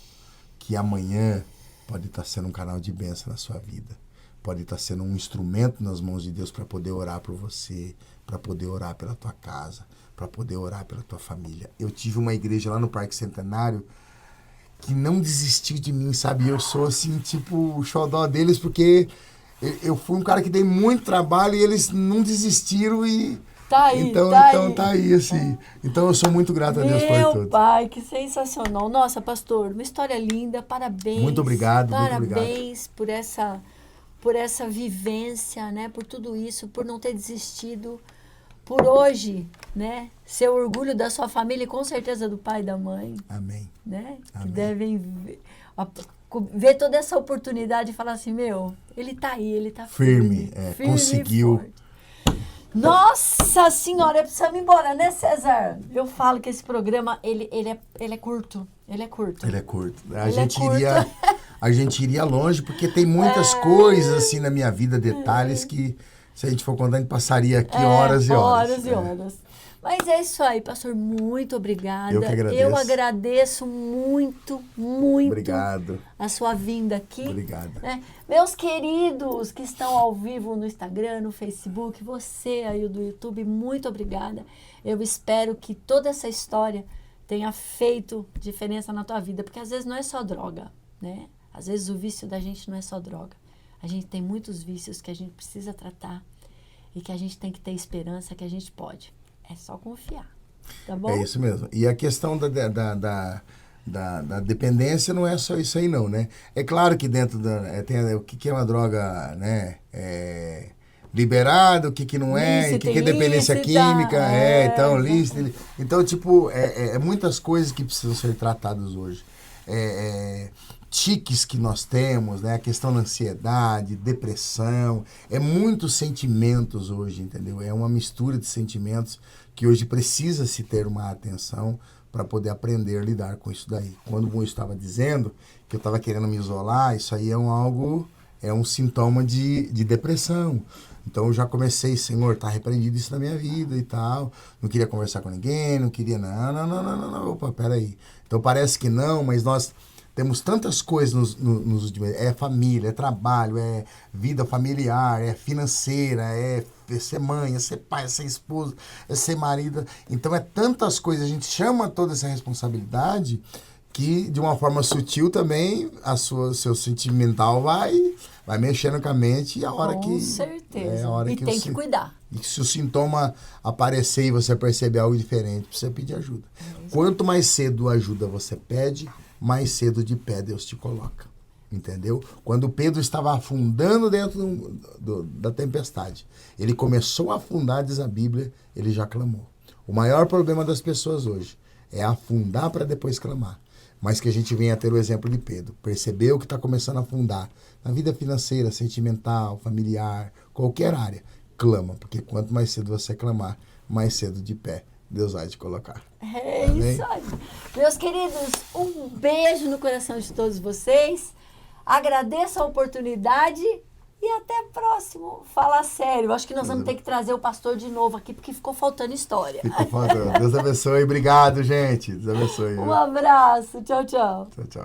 Speaker 3: que amanhã pode estar sendo um canal de bênção na sua vida. Pode estar sendo um instrumento nas mãos de Deus para poder orar por você, para poder orar pela tua casa, para poder orar pela tua família. Eu tive uma igreja lá no Parque Centenário que não desistiu de mim, sabe? Eu sou assim, tipo, o xodó deles, porque eu fui um cara que dei muito trabalho e eles não desistiram e...
Speaker 1: Tá aí,
Speaker 3: então tá aí, assim. Então eu sou muito grato a Deus por tudo.
Speaker 1: Meu pai, que sensacional. Nossa, pastor, uma história linda, parabéns.
Speaker 3: Muito obrigado,
Speaker 1: parabéns por essa vivência, né? Por tudo isso, por não ter desistido, por hoje, né? Ser orgulho da sua família e com certeza do pai e da mãe.
Speaker 3: Amém.
Speaker 1: Né?
Speaker 3: Amém.
Speaker 1: Que devem ver toda essa oportunidade e falar assim, meu, ele tá aí, ele tá firme
Speaker 3: conseguiu.
Speaker 1: Nossa senhora, precisamos ir embora, né, César? Eu falo que esse programa, ele é curto. Ele é curto.
Speaker 3: Ele é curto. A gente iria longe, porque tem muitas coisas, assim, na minha vida, detalhes que, se a gente for contar, a gente passaria aqui horas e horas.
Speaker 1: Horas e horas. Mas é isso aí, pastor, muito obrigada.
Speaker 3: Eu que agradeço.
Speaker 1: Eu agradeço muito, muito
Speaker 3: Obrigado.
Speaker 1: a sua vinda aqui.
Speaker 3: Obrigado.
Speaker 1: Né? Meus queridos que estão ao vivo no Instagram, no Facebook, você aí do YouTube, muito obrigada. Eu espero que toda essa história tenha feito diferença na tua vida, porque às vezes não é só droga, né? Às vezes o vício da gente não é só droga. A gente tem muitos vícios que a gente precisa tratar e que a gente tem que ter esperança que a gente pode. É só confiar, tá bom?
Speaker 3: É isso mesmo. E a questão da dependência não é só isso aí não, né? É claro que dentro tem o que é uma droga, né? Liberado, o que não é, o que é dependência química, então lícito. Então, tipo, muitas coisas que precisam ser tratadas hoje. Tiques que nós temos, né? A questão da ansiedade, depressão, muitos sentimentos hoje, entendeu? É uma mistura de sentimentos que hoje precisa se ter uma atenção para poder aprender a lidar com isso daí. Quando eu estava dizendo que eu estava querendo me isolar, isso aí é um sintoma de depressão, Então eu já comecei, Senhor, tá repreendido isso na minha vida e tal. Não queria conversar com ninguém, não queria, não. Opa, peraí. Então parece que não, mas nós temos tantas coisas nos últimos. É família, é trabalho, é vida familiar, é financeira, é ser mãe, é ser pai, é ser esposa, é ser marido. Então é tantas coisas, a gente chama toda essa responsabilidade que de uma forma sutil também seu sentimental vai mexendo com a mente e a hora
Speaker 1: Com certeza.
Speaker 3: É a hora
Speaker 1: e
Speaker 3: que
Speaker 1: tem que cuidar.
Speaker 3: E se o sintoma aparecer e você perceber algo diferente, você pedir ajuda. Quanto mais cedo ajuda você pede, mais cedo de pé Deus te coloca. Entendeu? Quando Pedro estava afundando dentro da tempestade, ele começou a afundar, diz a Bíblia, ele já clamou. O maior problema das pessoas hoje é afundar para depois clamar. Mas que a gente venha ter o exemplo de Pedro. Percebeu que está começando a afundar na vida financeira, sentimental, familiar, qualquer área. Clama, porque quanto mais cedo você clamar, mais cedo de pé Deus vai te colocar.
Speaker 1: É
Speaker 3: Amém?
Speaker 1: isso aí. Meus queridos, um beijo no coração de todos vocês. Agradeço a oportunidade e até próximo. Fala sério. Acho que nós vamos ter que trazer o pastor de novo aqui, porque ficou faltando história.
Speaker 3: Ficou faltando. Deus abençoe. Obrigado, gente. Deus abençoe.
Speaker 1: Um abraço. Tchau, tchau.
Speaker 3: Tchau, tchau.